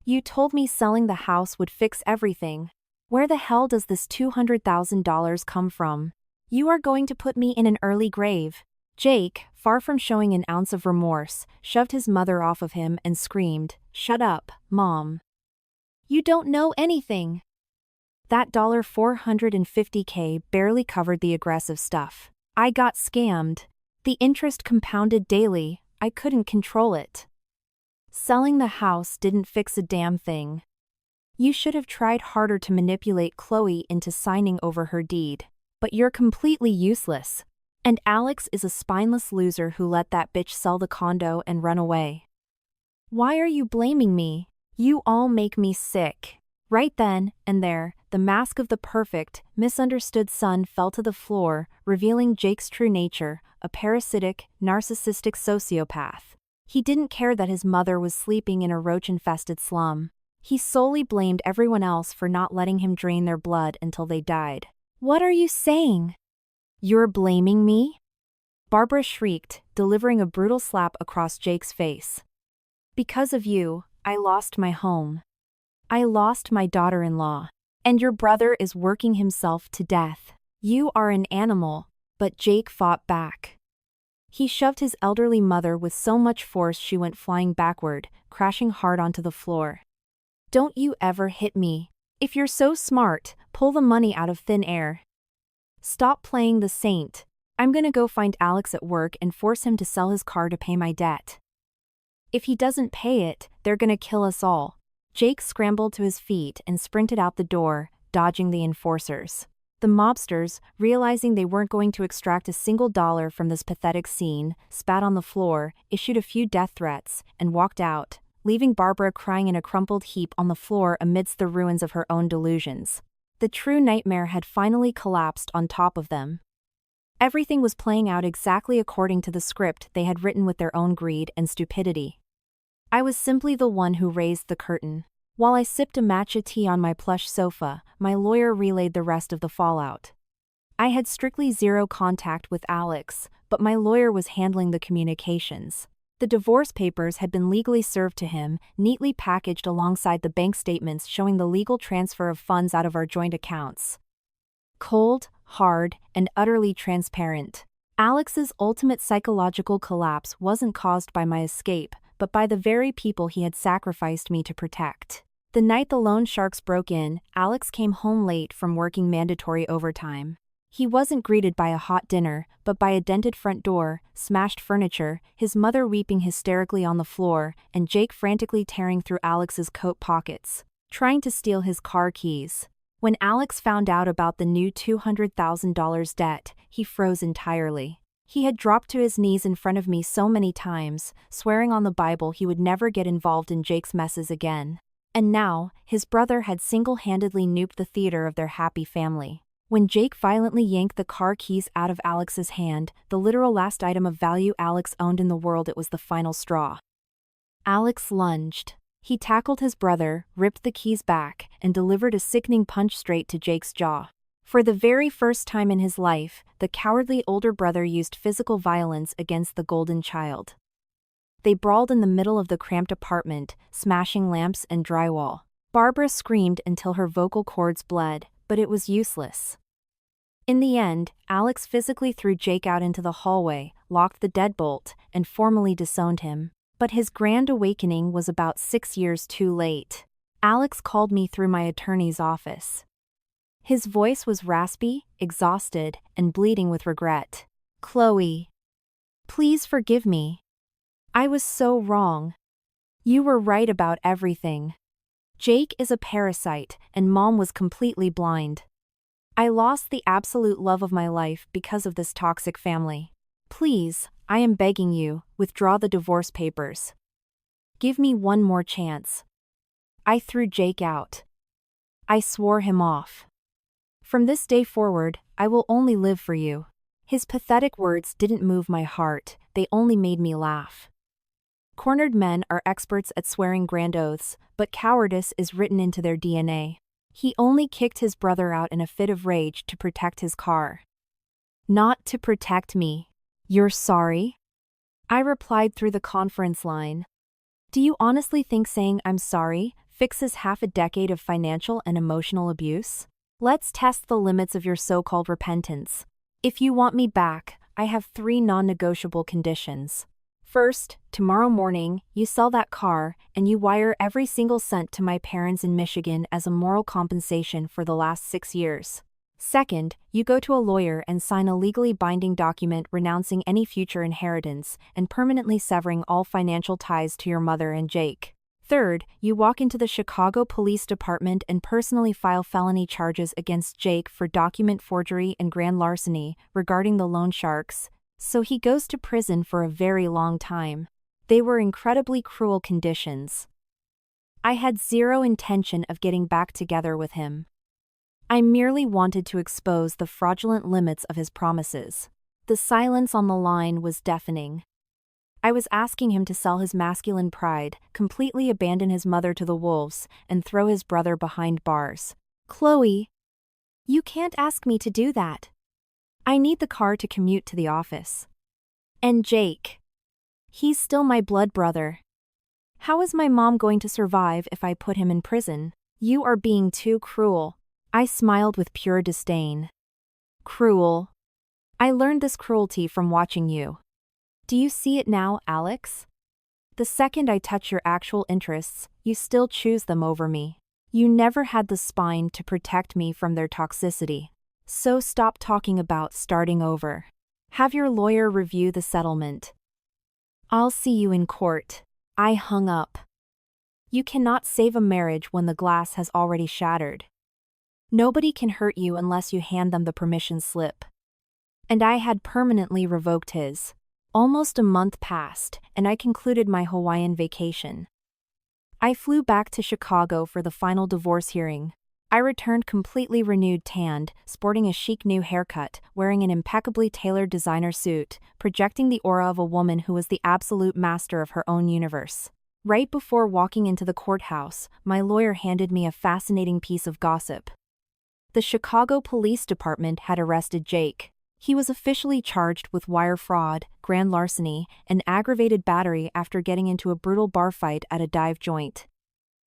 You told me selling the house would fix everything. Where the hell does this $200,000 come from? You are going to put me in an early grave." Jake, far from showing an ounce of remorse, shoved his mother off of him and screamed, "Shut up, Mom. You don't know anything." That $450K barely covered the aggressive stuff. I got scammed. The interest compounded daily, I couldn't control it. Selling the house didn't fix a damn thing. You should have tried harder to manipulate Chloe into signing over her deed. But you're completely useless. And Alex is a spineless loser who let that bitch sell the condo and run away. Why are you blaming me? You all make me sick. Right then and there, the mask of the perfect, misunderstood son fell to the floor, revealing Jake's true nature, a parasitic, narcissistic sociopath. He didn't care that his mother was sleeping in a roach-infested slum. He solely blamed everyone else for not letting him drain their blood until they died. "What are you saying? You're blaming me?" Barbara shrieked, delivering a brutal slap across Jake's face. "Because of you, I lost my home. I lost my daughter-in-law. And your brother is working himself to death. You are an animal." But Jake fought back. He shoved his elderly mother with so much force she went flying backward, crashing hard onto the floor. "Don't you ever hit me. If you're so smart, pull the money out of thin air. Stop playing the saint. I'm gonna go find Alex at work and force him to sell his car to pay my debt. If he doesn't pay it, they're gonna kill us all." Jake scrambled to his feet and sprinted out the door, dodging the enforcers. The mobsters, realizing they weren't going to extract a single dollar from this pathetic scene, spat on the floor, issued a few death threats, and walked out, leaving Barbara crying in a crumpled heap on the floor amidst the ruins of her own delusions. The true nightmare had finally collapsed on top of them. Everything was playing out exactly according to the script they had written with their own greed and stupidity. I was simply the one who raised the curtain. While I sipped a matcha tea on my plush sofa, my lawyer relayed the rest of the fallout. I had strictly zero contact with Alex, but my lawyer was handling the communications. The divorce papers had been legally served to him, neatly packaged alongside the bank statements showing the legal transfer of funds out of our joint accounts. Cold, hard, and utterly transparent. Alex's ultimate psychological collapse wasn't caused by my escape, but by the very people he had sacrificed me to protect. The night the loan sharks broke in, Alex came home late from working mandatory overtime. He wasn't greeted by a hot dinner, but by a dented front door, smashed furniture, his mother weeping hysterically on the floor, and Jake frantically tearing through Alex's coat pockets, trying to steal his car keys. When Alex found out about the new $200,000 debt, he froze entirely. He had dropped to his knees in front of me so many times, swearing on the Bible he would never get involved in Jake's messes again. And now, his brother had single-handedly nuked the theater of their happy family. When Jake violently yanked the car keys out of Alex's hand, the literal last item of value Alex owned in the world, it was the final straw. Alex lunged. He tackled his brother, ripped the keys back, and delivered a sickening punch straight to Jake's jaw. For the very first time in his life, the cowardly older brother used physical violence against the golden child. They brawled in the middle of the cramped apartment, smashing lamps and drywall. Barbara screamed until her vocal cords bled, but it was useless. In the end, Alex physically threw Jake out into the hallway, locked the deadbolt, and formally disowned him. But his grand awakening was about 6 years too late. Alex called me through my attorney's office. His voice was raspy, exhausted, and bleeding with regret. "Chloe, please forgive me. I was so wrong. You were right about everything. Jake is a parasite, and Mom was completely blind. I lost the absolute love of my life because of this toxic family. Please, I am begging you, withdraw the divorce papers. Give me one more chance." I threw Jake out. I swore him off. "From this day forward, I will only live for you." His pathetic words didn't move my heart, they only made me laugh. Cornered men are experts at swearing grand oaths, but cowardice is written into their DNA. He only kicked his brother out in a fit of rage to protect his car. Not to protect me. "You're sorry?" I replied through the conference line. "Do you honestly think saying I'm sorry fixes half a decade of financial and emotional abuse? Let's test the limits of your so-called repentance. If you want me back, I have 3 non-negotiable conditions. First, tomorrow morning, you sell that car, and you wire every single cent to my parents in Michigan as a moral compensation for the last 6 years. Second, you go to a lawyer and sign a legally binding document renouncing any future inheritance and permanently severing all financial ties to your mother and Jake. Third, you walk into the Chicago Police Department and personally file felony charges against Jake for document forgery and grand larceny regarding the loan sharks, so he goes to prison for a very long time. They were incredibly cruel conditions. I had zero intention of getting back together with him. I merely wanted to expose the fraudulent limits of his promises. The silence on the line was deafening. I was asking him to sell his masculine pride, completely abandon his mother to the wolves, and throw his brother behind bars. "Chloe, you can't ask me to do that. I need the car to commute to the office. And Jake. He's still my blood brother. How is my mom going to survive if I put him in prison? You are being too cruel." I smiled with pure disdain. "Cruel? I learned this cruelty from watching you. Do you see it now, Alex? The second I touch your actual interests, you still choose them over me. You never had the spine to protect me from their toxicity. So stop talking about starting over. Have your lawyer review the settlement. I'll see you in court." I hung up. You cannot save a marriage when the glass has already shattered. Nobody can hurt you unless you hand them the permission slip. And I had permanently revoked his. Almost a month passed, and I concluded my Hawaiian vacation. I flew back to Chicago for the final divorce hearing. I returned completely renewed, tanned, sporting a chic new haircut, wearing an impeccably tailored designer suit, projecting the aura of a woman who was the absolute master of her own universe. Right before walking into the courthouse, my lawyer handed me a fascinating piece of gossip. The Chicago Police Department had arrested Jake. He was officially charged with wire fraud, grand larceny, and aggravated battery after getting into a brutal bar fight at a dive joint.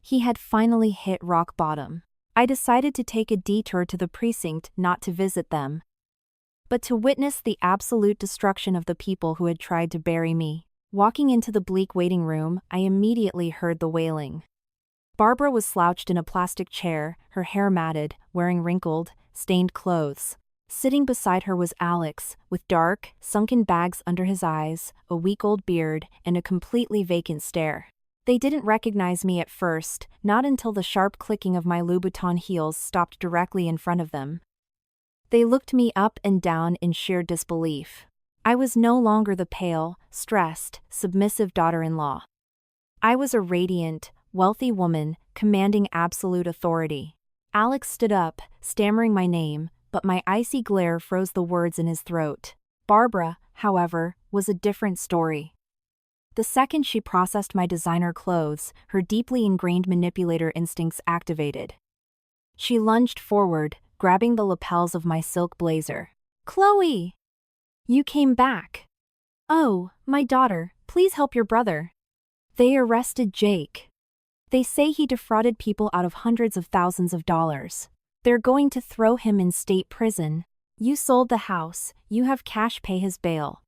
He had finally hit rock bottom. I decided to take a detour to the precinct, not to visit them, but to witness the absolute destruction of the people who had tried to bury me. Walking into the bleak waiting room, I immediately heard the wailing. Barbara was slouched in a plastic chair, her hair matted, wearing wrinkled, stained clothes. Sitting beside her was Alex, with dark, sunken bags under his eyes, a week-old beard, and a completely vacant stare. They didn't recognize me at first, not until the sharp clicking of my Louboutin heels stopped directly in front of them. They looked me up and down in sheer disbelief. I was no longer the pale, stressed, submissive daughter-in-law. I was a radiant, wealthy woman, commanding absolute authority. Alex stood up, stammering my name, but my icy glare froze the words in his throat. Barbara, however, was a different story. The second she processed my designer clothes, her deeply ingrained manipulator instincts activated. She lunged forward, grabbing the lapels of my silk blazer. "Chloe! You came back. Oh, my daughter, please help your brother. They arrested Jake. They say he defrauded people out of hundreds of thousands of dollars. They're going to throw him in state prison. You sold the house, you have cash, pay his bail.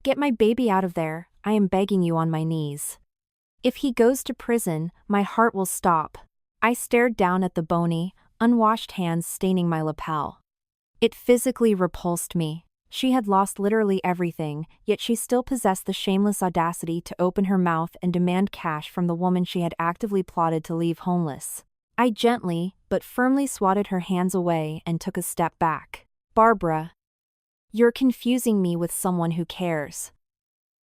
Get my baby out of there, I am begging you on my knees. If he goes to prison, my heart will stop." I stared down at the bony, unwashed hands staining my lapel. It physically repulsed me. She had lost literally everything, yet she still possessed the shameless audacity to open her mouth and demand cash from the woman she had actively plotted to leave homeless. I gently, but firmly swatted her hands away and took a step back. "Barbara, you're confusing me with someone who cares.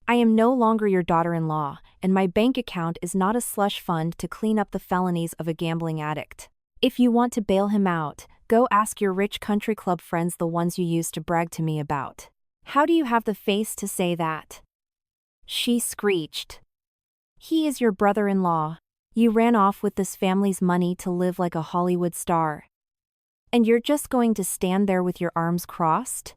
I am no longer your daughter-in-law, and my bank account is not a slush fund to clean up the felonies of a gambling addict. If you want to bail him out, go ask your rich country club friends, the ones you used to brag to me about. How do you have the face to say that?" She screeched. "He is your brother-in-law. You ran off with this family's money to live like a Hollywood star. And you're just going to stand there with your arms crossed?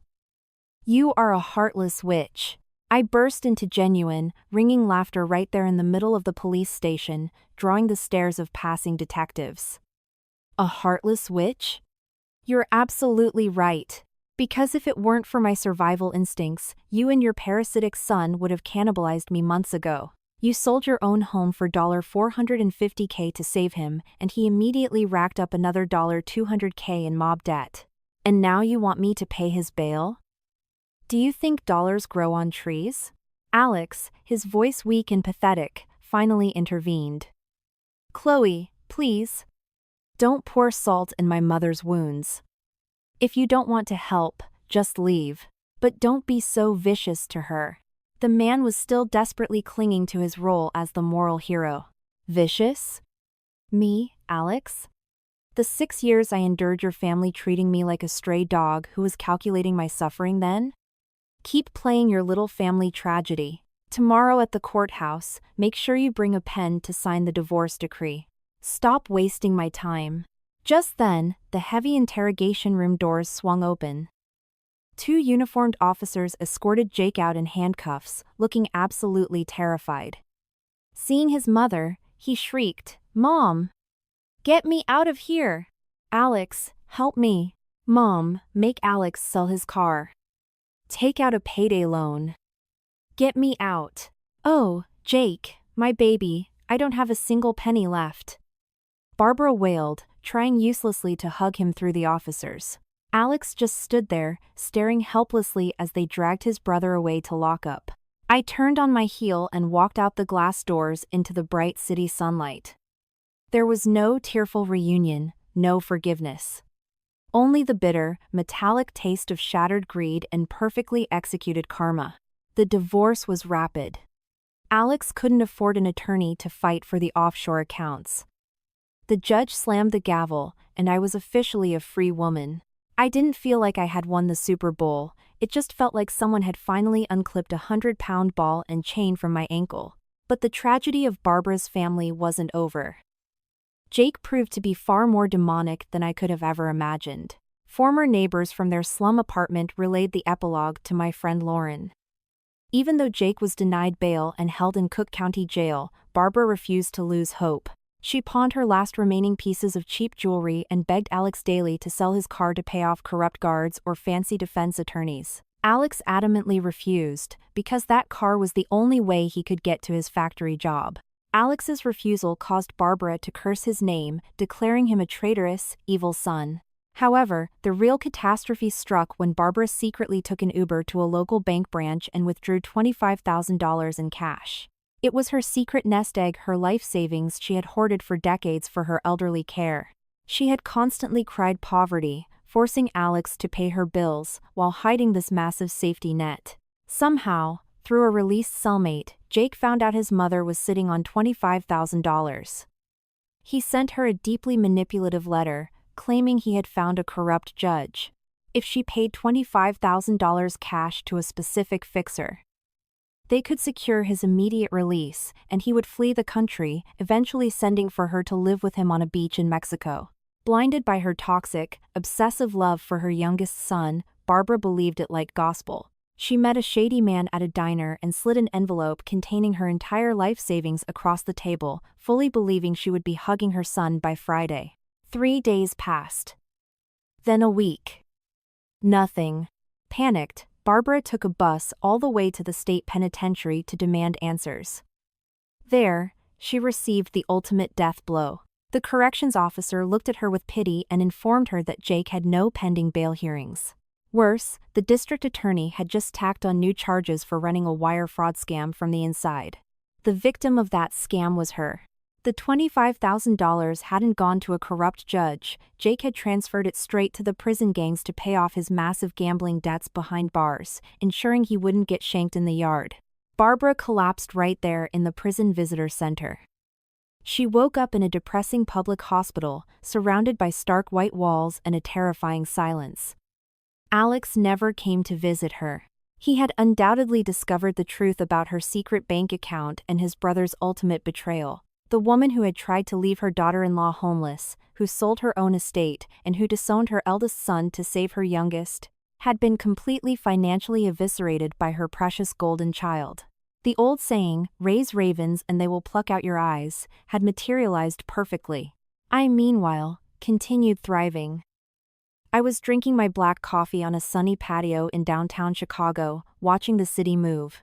You are a heartless witch." I burst into genuine, ringing laughter right there in the middle of the police station, drawing the stares of passing detectives. "A heartless witch? You're absolutely right. Because if it weren't for my survival instincts, you and your parasitic son would have cannibalized me months ago. You sold your own home for $450K to save him, and he immediately racked up another $200K in mob debt. And now you want me to pay his bail? Do you think dollars grow on trees?" Alex, his voice weak and pathetic, finally intervened. "Chloe, please. Don't pour salt in my mother's wounds. If you don't want to help, just leave. But don't be so vicious to her." The man was still desperately clinging to his role as the moral hero. "Vicious? Me, Alex? The 6 years I endured your family treating me like a stray dog who was calculating my suffering then? Keep playing your little family tragedy. Tomorrow at the courthouse, make sure you bring a pen to sign the divorce decree. Stop wasting my time." Just then, the heavy interrogation room doors swung open. 2 uniformed officers escorted Jake out in handcuffs, looking absolutely terrified. Seeing his mother, he shrieked, "Mom! Get me out of here! Alex, help me! Mom, make Alex sell his car. Take out a payday loan. Get me out. Oh, Jake, my baby, I don't have a single penny left." Barbara wailed, trying uselessly to hug him through the officers. Alex just stood there, staring helplessly as they dragged his brother away to lockup. I turned on my heel and walked out the glass doors into the bright city sunlight. There was no tearful reunion, no forgiveness. Only the bitter, metallic taste of shattered greed and perfectly executed karma. The divorce was rapid. Alex couldn't afford an attorney to fight for the offshore accounts. The judge slammed the gavel, and I was officially a free woman. I didn't feel like I had won the Super Bowl, it just felt like someone had finally unclipped a 100-pound ball and chain from my ankle. But the tragedy of Barbara's family wasn't over. Jake proved to be far more demonic than I could have ever imagined. Former neighbors from their slum apartment relayed the epilogue to my friend Lauren. Even though Jake was denied bail and held in Cook County Jail, Barbara refused to lose hope. She pawned her last remaining pieces of cheap jewelry and begged Alex daily to sell his car to pay off corrupt guards or fancy defense attorneys. Alex adamantly refused, because that car was the only way he could get to his factory job. Alex's refusal caused Barbara to curse his name, declaring him a traitorous, evil son. However, the real catastrophe struck when Barbara secretly took an Uber to a local bank branch and withdrew $25,000 in cash. It was her secret nest egg, her life savings she had hoarded for decades for her elderly care. She had constantly cried poverty, forcing Alex to pay her bills while hiding this massive safety net. Somehow, through a released cellmate, Jake found out his mother was sitting on $25,000. He sent her a deeply manipulative letter, claiming he had found a corrupt judge. If she paid $25,000 cash to a specific fixer, they could secure his immediate release, and he would flee the country, eventually sending for her to live with him on a beach in Mexico. Blinded by her toxic, obsessive love for her youngest son, Barbara believed it like gospel. She met a shady man at a diner and slid an envelope containing her entire life savings across the table, fully believing she would be hugging her son by Friday. 3 days passed. Then a week. Nothing. Panicked, Barbara took a bus all the way to the state penitentiary to demand answers. There, she received the ultimate death blow. The corrections officer looked at her with pity and informed her that Jake had no pending bail hearings. Worse, the district attorney had just tacked on new charges for running a wire fraud scam from the inside. The victim of that scam was her. The $25,000 hadn't gone to a corrupt judge. Jake had transferred it straight to the prison gangs to pay off his massive gambling debts behind bars, ensuring he wouldn't get shanked in the yard. Barbara collapsed right there in the prison visitor center. She woke up in a depressing public hospital, surrounded by stark white walls and a terrifying silence. Alex never came to visit her. He had undoubtedly discovered the truth about her secret bank account and his brother's ultimate betrayal. The woman who had tried to leave her daughter-in-law homeless, who sold her own estate, and who disowned her eldest son to save her youngest, had been completely financially eviscerated by her precious golden child. The old saying, "Raise ravens and they will pluck out your eyes," had materialized perfectly. I, meanwhile, continued thriving. I was drinking my black coffee on a sunny patio in downtown Chicago, watching the city move.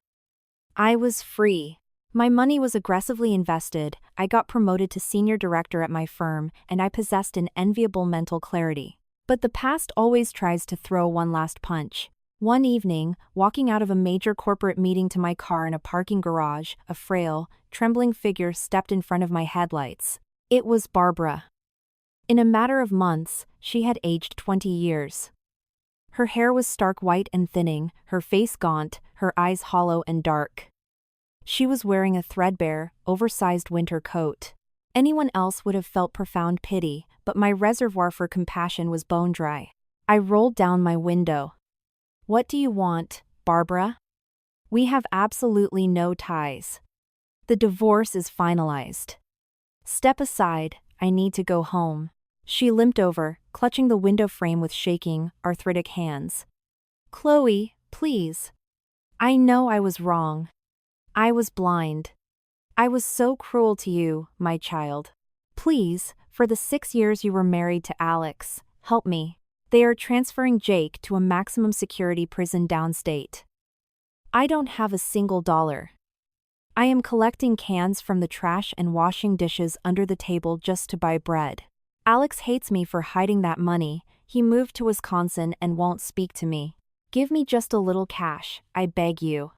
I was free. My money was aggressively invested, I got promoted to senior director at my firm, and I possessed an enviable mental clarity. But the past always tries to throw one last punch. One evening, walking out of a major corporate meeting to my car in a parking garage, a frail, trembling figure stepped in front of my headlights. It was Barbara. In a matter of months, she had aged 20 years. Her hair was stark white and thinning, her face gaunt, her eyes hollow and dark. She was wearing a threadbare, oversized winter coat. Anyone else would have felt profound pity, but my reservoir for compassion was bone dry. I rolled down my window. "What do you want, Barbara?" "We have absolutely no ties. The divorce is finalized. Step aside, I need to go home." She limped over, clutching the window frame with shaking, arthritic hands. "Chloe, please. I know I was wrong. I was blind. I was so cruel to you, my child. Please, for the 6 years you were married to Alex, help me. They are transferring Jake to a maximum security prison downstate. I don't have a single dollar. I am collecting cans from the trash and washing dishes under the table just to buy bread. Alex hates me for hiding that money. He moved to Wisconsin and won't speak to me. Give me just a little cash, I beg you.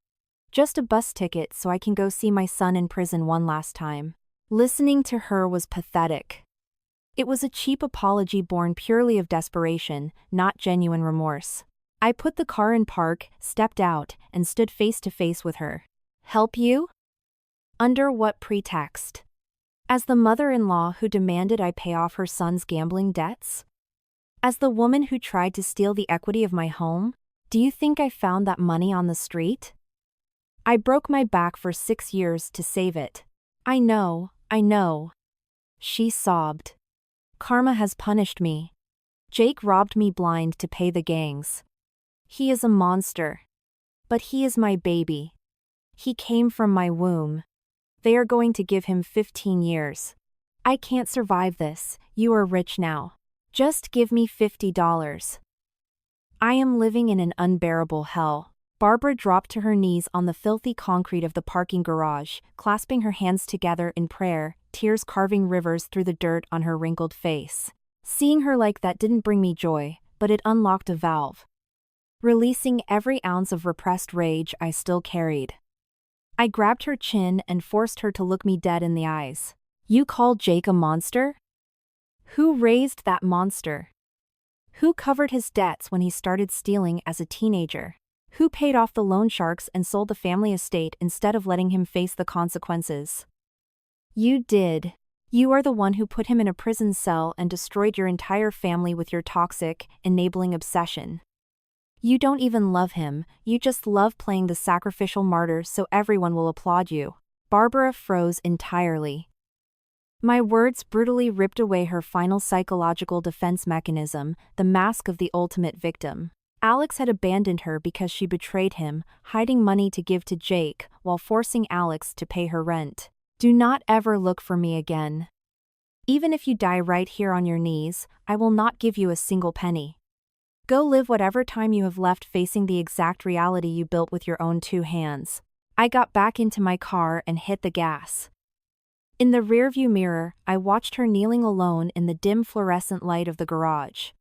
Just a bus ticket so I can go see my son in prison one last time." Listening to her was pathetic. It was a cheap apology born purely of desperation, not genuine remorse. I put the car in park, stepped out, and stood face to face with her. "Help you? Under what pretext?" As the mother-in-law who demanded I pay off her son's gambling debts? As the woman who tried to steal the equity of my home? Do you think I found that money on the street? I broke my back for 6 years to save it. I know. She sobbed. Karma has punished me. Jake robbed me blind to pay the gangs. He is a monster. But he is my baby. He came from my womb. They are going to give him 15 years. I can't survive this. You are rich now. Just give me $50. I am living in an unbearable hell. Barbara dropped to her knees on the filthy concrete of the parking garage, clasping her hands together in prayer, tears carving rivers through the dirt on her wrinkled face. Seeing her like that didn't bring me joy, but it unlocked a valve, releasing every ounce of repressed rage I still carried. I grabbed her chin and forced her to look me dead in the eyes. You call Jake a monster? Who raised that monster? Who covered his debts when he started stealing as a teenager? Who paid off the loan sharks and sold the family estate instead of letting him face the consequences? You did. You are the one who put him in a prison cell and destroyed your entire family with your toxic, enabling obsession. You don't even love him, you just love playing the sacrificial martyr so everyone will applaud you. Barbara froze entirely. My words brutally ripped away her final psychological defense mechanism, the mask of the ultimate victim. Alex had abandoned her because she betrayed him, hiding money to give to Jake while forcing Alex to pay her rent. Do not ever look for me again. Even if you die right here on your knees, I will not give you a single penny. Go live whatever time you have left facing the exact reality you built with your own 2 hands. I got back into my car and hit the gas. In the rearview mirror, I watched her kneeling alone in the dim fluorescent light of the garage.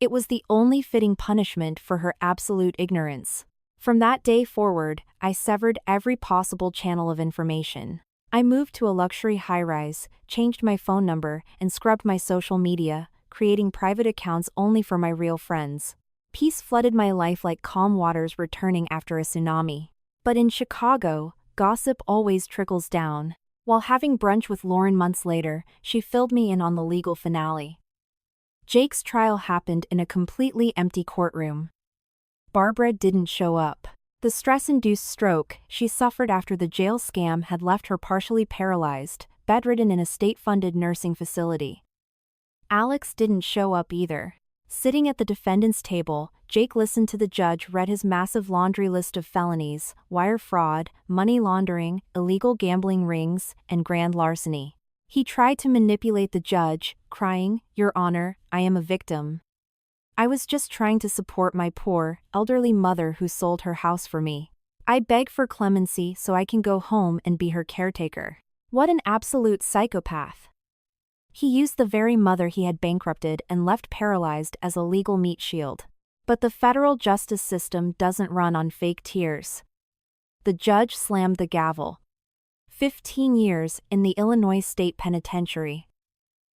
It was the only fitting punishment for her absolute ignorance. From that day forward, I severed every possible channel of information. I moved to a luxury high-rise, changed my phone number, and scrubbed my social media, creating private accounts only for my real friends. Peace flooded my life like calm waters returning after a tsunami. But in Chicago, gossip always trickles down. While having brunch with Lauren months later, she filled me in on the legal finale. Jake's trial happened in a completely empty courtroom. Barbara didn't show up. The stress-induced stroke she suffered after the jail scam had left her partially paralyzed, bedridden in a state-funded nursing facility. Alex didn't show up either. Sitting at the defendant's table, Jake listened to the judge read his massive laundry list of felonies: wire fraud, money laundering, illegal gambling rings, and grand larceny. He tried to manipulate the judge, crying, "Your Honor, I am a victim. I was just trying to support my poor, elderly mother who sold her house for me. I beg for clemency so I can go home and be her caretaker." What an absolute psychopath. He used the very mother he had bankrupted and left paralyzed as a legal meat shield. But the federal justice system doesn't run on fake tears. The judge slammed the gavel. 15 years in the Illinois State Penitentiary.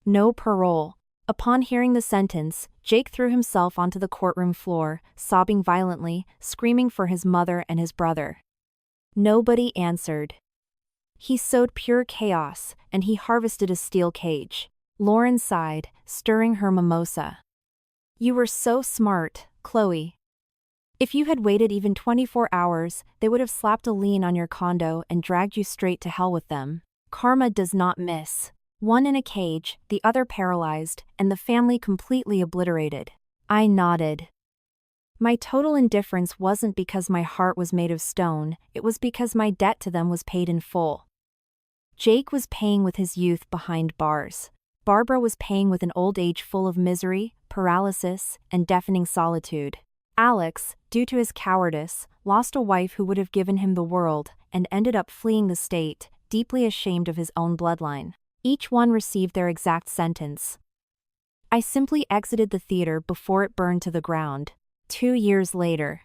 No parole. Upon hearing the sentence, Jake threw himself onto the courtroom floor, sobbing violently, screaming for his mother and his brother. Nobody answered. He sowed pure chaos, and he harvested a steel cage. Lauren sighed, stirring her mimosa. You were so smart, Chloe. If you had waited even 24 hours, they would have slapped a lien on your condo and dragged you straight to hell with them. Karma does not miss. One in a cage, the other paralyzed, and the family completely obliterated. I nodded. My total indifference wasn't because my heart was made of stone, it was because my debt to them was paid in full. Jake was paying with his youth behind bars. Barbara was paying with an old age full of misery, paralysis, and deafening solitude. Alex, due to his cowardice, lost a wife who would have given him the world, and ended up fleeing the state, deeply ashamed of his own bloodline. Each one received their exact sentence. I simply exited the theater before it burned to the ground. 2 years later.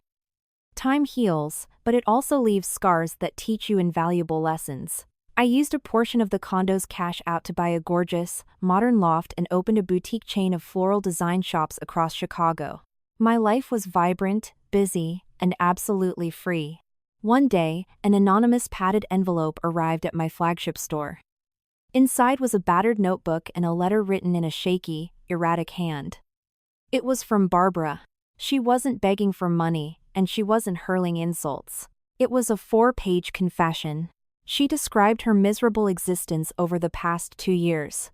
Time heals, but it also leaves scars that teach you invaluable lessons. I used a portion of the condo's cash out to buy a gorgeous, modern loft and opened a boutique chain of floral design shops across Chicago. My life was vibrant, busy, and absolutely free. One day, an anonymous padded envelope arrived at my flagship store. Inside was a battered notebook and a letter written in a shaky, erratic hand. It was from Barbara. She wasn't begging for money, and she wasn't hurling insults. It was a 4-page confession. She described her miserable existence over the past 2 years.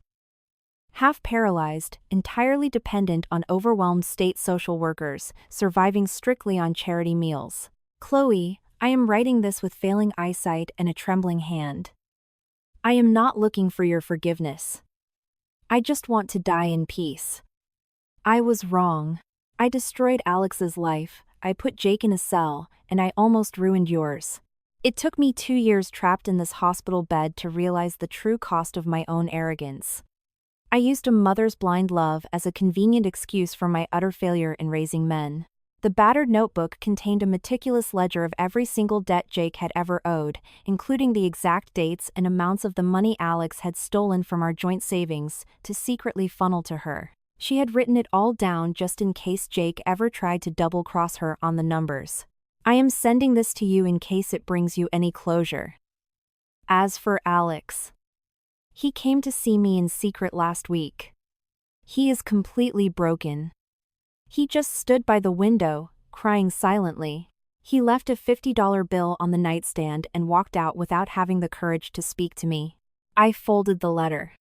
Half paralyzed, entirely dependent on overwhelmed state social workers, surviving strictly on charity meals. Chloe, I am writing this with failing eyesight and a trembling hand. I am not looking for your forgiveness. I just want to die in peace. I was wrong. I destroyed Alex's life, I put Jake in a cell, and I almost ruined yours. It took me 2 years trapped in this hospital bed to realize the true cost of my own arrogance. I used a mother's blind love as a convenient excuse for my utter failure in raising men. The battered notebook contained a meticulous ledger of every single debt Jake had ever owed, including the exact dates and amounts of the money Alex had stolen from our joint savings to secretly funnel to her. She had written it all down just in case Jake ever tried to double-cross her on the numbers. I am sending this to you in case it brings you any closure. As for Alex, he came to see me in secret last week. He is completely broken. He just stood by the window, crying silently. He left a $50 bill on the nightstand and walked out without having the courage to speak to me. I folded the letter.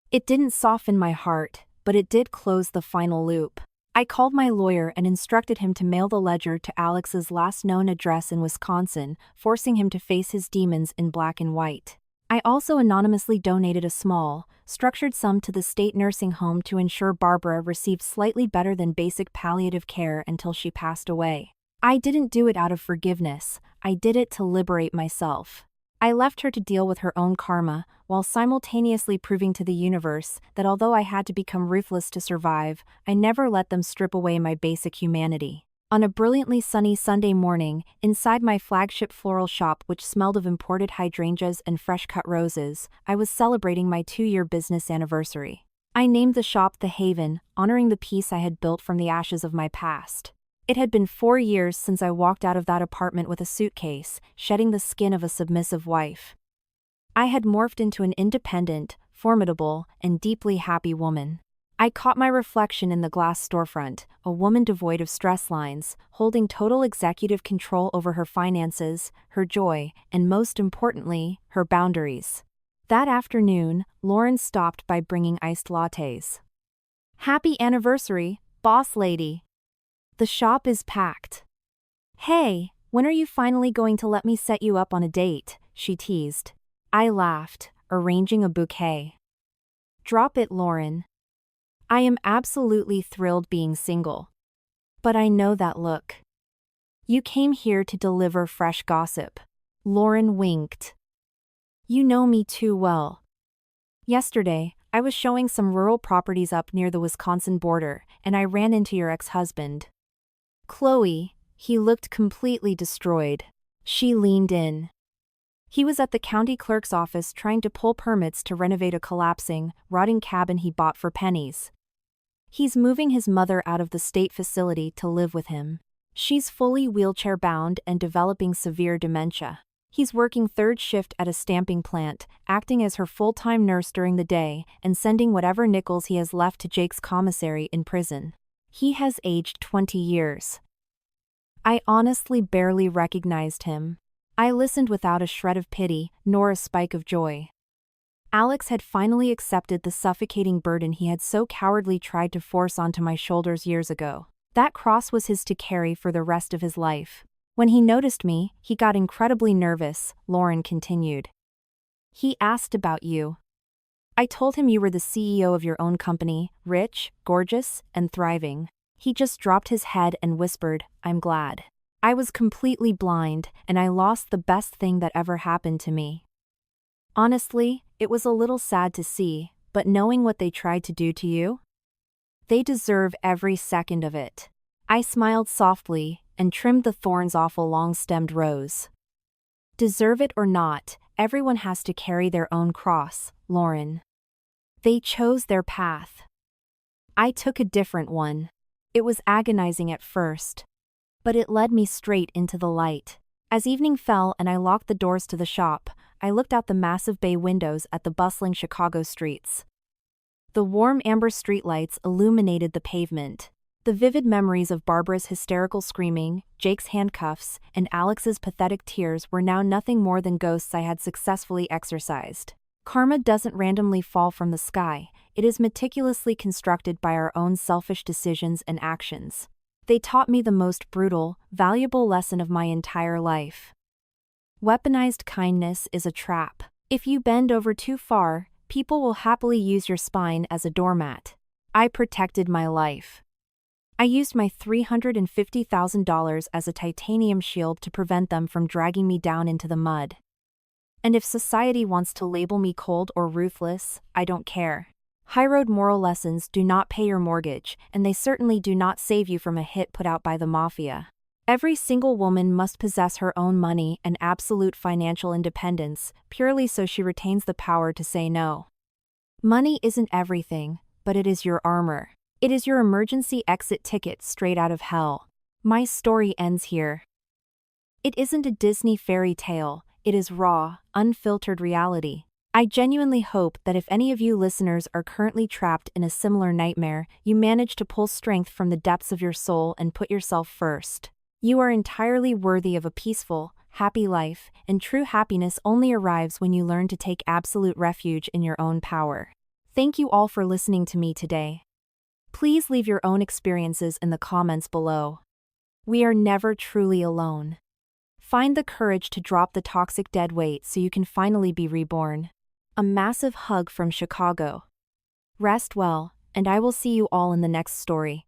It didn't soften my heart, but it did close the final loop. I called my lawyer and instructed him to mail the ledger to Alex's last known address in Wisconsin, forcing him to face his demons in black and white. I also anonymously donated a small, structured sum to the state nursing home to ensure Barbara received slightly better than basic palliative care until she passed away. I didn't do it out of forgiveness, I did it to liberate myself. I left her to deal with her own karma, while simultaneously proving to the universe that although I had to become ruthless to survive, I never let them strip away my basic humanity. On a brilliantly sunny Sunday morning, inside my flagship floral shop which smelled of imported hydrangeas and fresh-cut roses, I was celebrating my 2-year business anniversary. I named the shop The Haven, honoring the peace I had built from the ashes of my past. It had been 4 years since I walked out of that apartment with a suitcase, shedding the skin of a submissive wife. I had morphed into an independent, formidable, and deeply happy woman. I caught my reflection in the glass storefront, a woman devoid of stress lines, holding total executive control over her finances, her joy, and most importantly, her boundaries. That afternoon, Lauren stopped by bringing iced lattes. Happy anniversary, boss lady. The shop is packed. Hey, when are you finally going to let me set you up on a date? She teased. I laughed, arranging a bouquet. Drop it, Lauren. I am absolutely thrilled being single. But I know that look. You came here to deliver fresh gossip. Lauren winked. You know me too well. Yesterday, I was showing some rural properties up near the Wisconsin border, and I ran into your ex-husband. Chloe, he looked completely destroyed. She leaned in. He was at the county clerk's office trying to pull permits to renovate a collapsing, rotting cabin he bought for pennies. He's moving his mother out of the state facility to live with him. She's fully wheelchair-bound and developing severe dementia. He's working third shift at a stamping plant, acting as her full-time nurse during the day, and sending whatever nickels he has left to Jake's commissary in prison. He has aged 20 years. I honestly barely recognized him. I listened without a shred of pity, nor a spike of joy. Alex had finally accepted the suffocating burden he had so cowardly tried to force onto my shoulders years ago. That cross was his to carry for the rest of his life. When he noticed me, he got incredibly nervous, Lauren continued. He asked about you. I told him you were the CEO of your own company, rich, gorgeous, and thriving. He just dropped his head and whispered, I'm glad. I was completely blind, and I lost the best thing that ever happened to me. Honestly, it was a little sad to see, but knowing what they tried to do to you? They deserve every second of it. I smiled softly and trimmed the thorns off a long-stemmed rose. Deserve it or not, everyone has to carry their own cross, Lauren. They chose their path. I took a different one. It was agonizing at first, but it led me straight into the light. As evening fell and I locked the doors to the shop, I looked out the massive bay windows at the bustling Chicago streets. The warm amber streetlights illuminated the pavement. The vivid memories of Barbara's hysterical screaming, Jake's handcuffs, and Alex's pathetic tears were now nothing more than ghosts I had successfully exorcised. Karma doesn't randomly fall from the sky, it is meticulously constructed by our own selfish decisions and actions. They taught me the most brutal, valuable lesson of my entire life. Weaponized kindness is a trap. If you bend over too far, people will happily use your spine as a doormat. I protected my life. I used my $350,000 as a titanium shield to prevent them from dragging me down into the mud. And if society wants to label me cold or ruthless, I don't care. High-road moral lessons do not pay your mortgage, and they certainly do not save you from a hit put out by the mafia. Every single woman must possess her own money and absolute financial independence, purely so she retains the power to say no. Money isn't everything, but it is your armor. It is your emergency exit ticket straight out of hell. My story ends here. It isn't a Disney fairy tale, it is raw, unfiltered reality. I genuinely hope that if any of you listeners are currently trapped in a similar nightmare, you manage to pull strength from the depths of your soul and put yourself first. You are entirely worthy of a peaceful, happy life, and true happiness only arrives when you learn to take absolute refuge in your own power. Thank you all for listening to me today. Please leave your own experiences in the comments below. We are never truly alone. Find the courage to drop the toxic dead weight so you can finally be reborn. A massive hug from Chicago. Rest well, and I will see you all in the next story.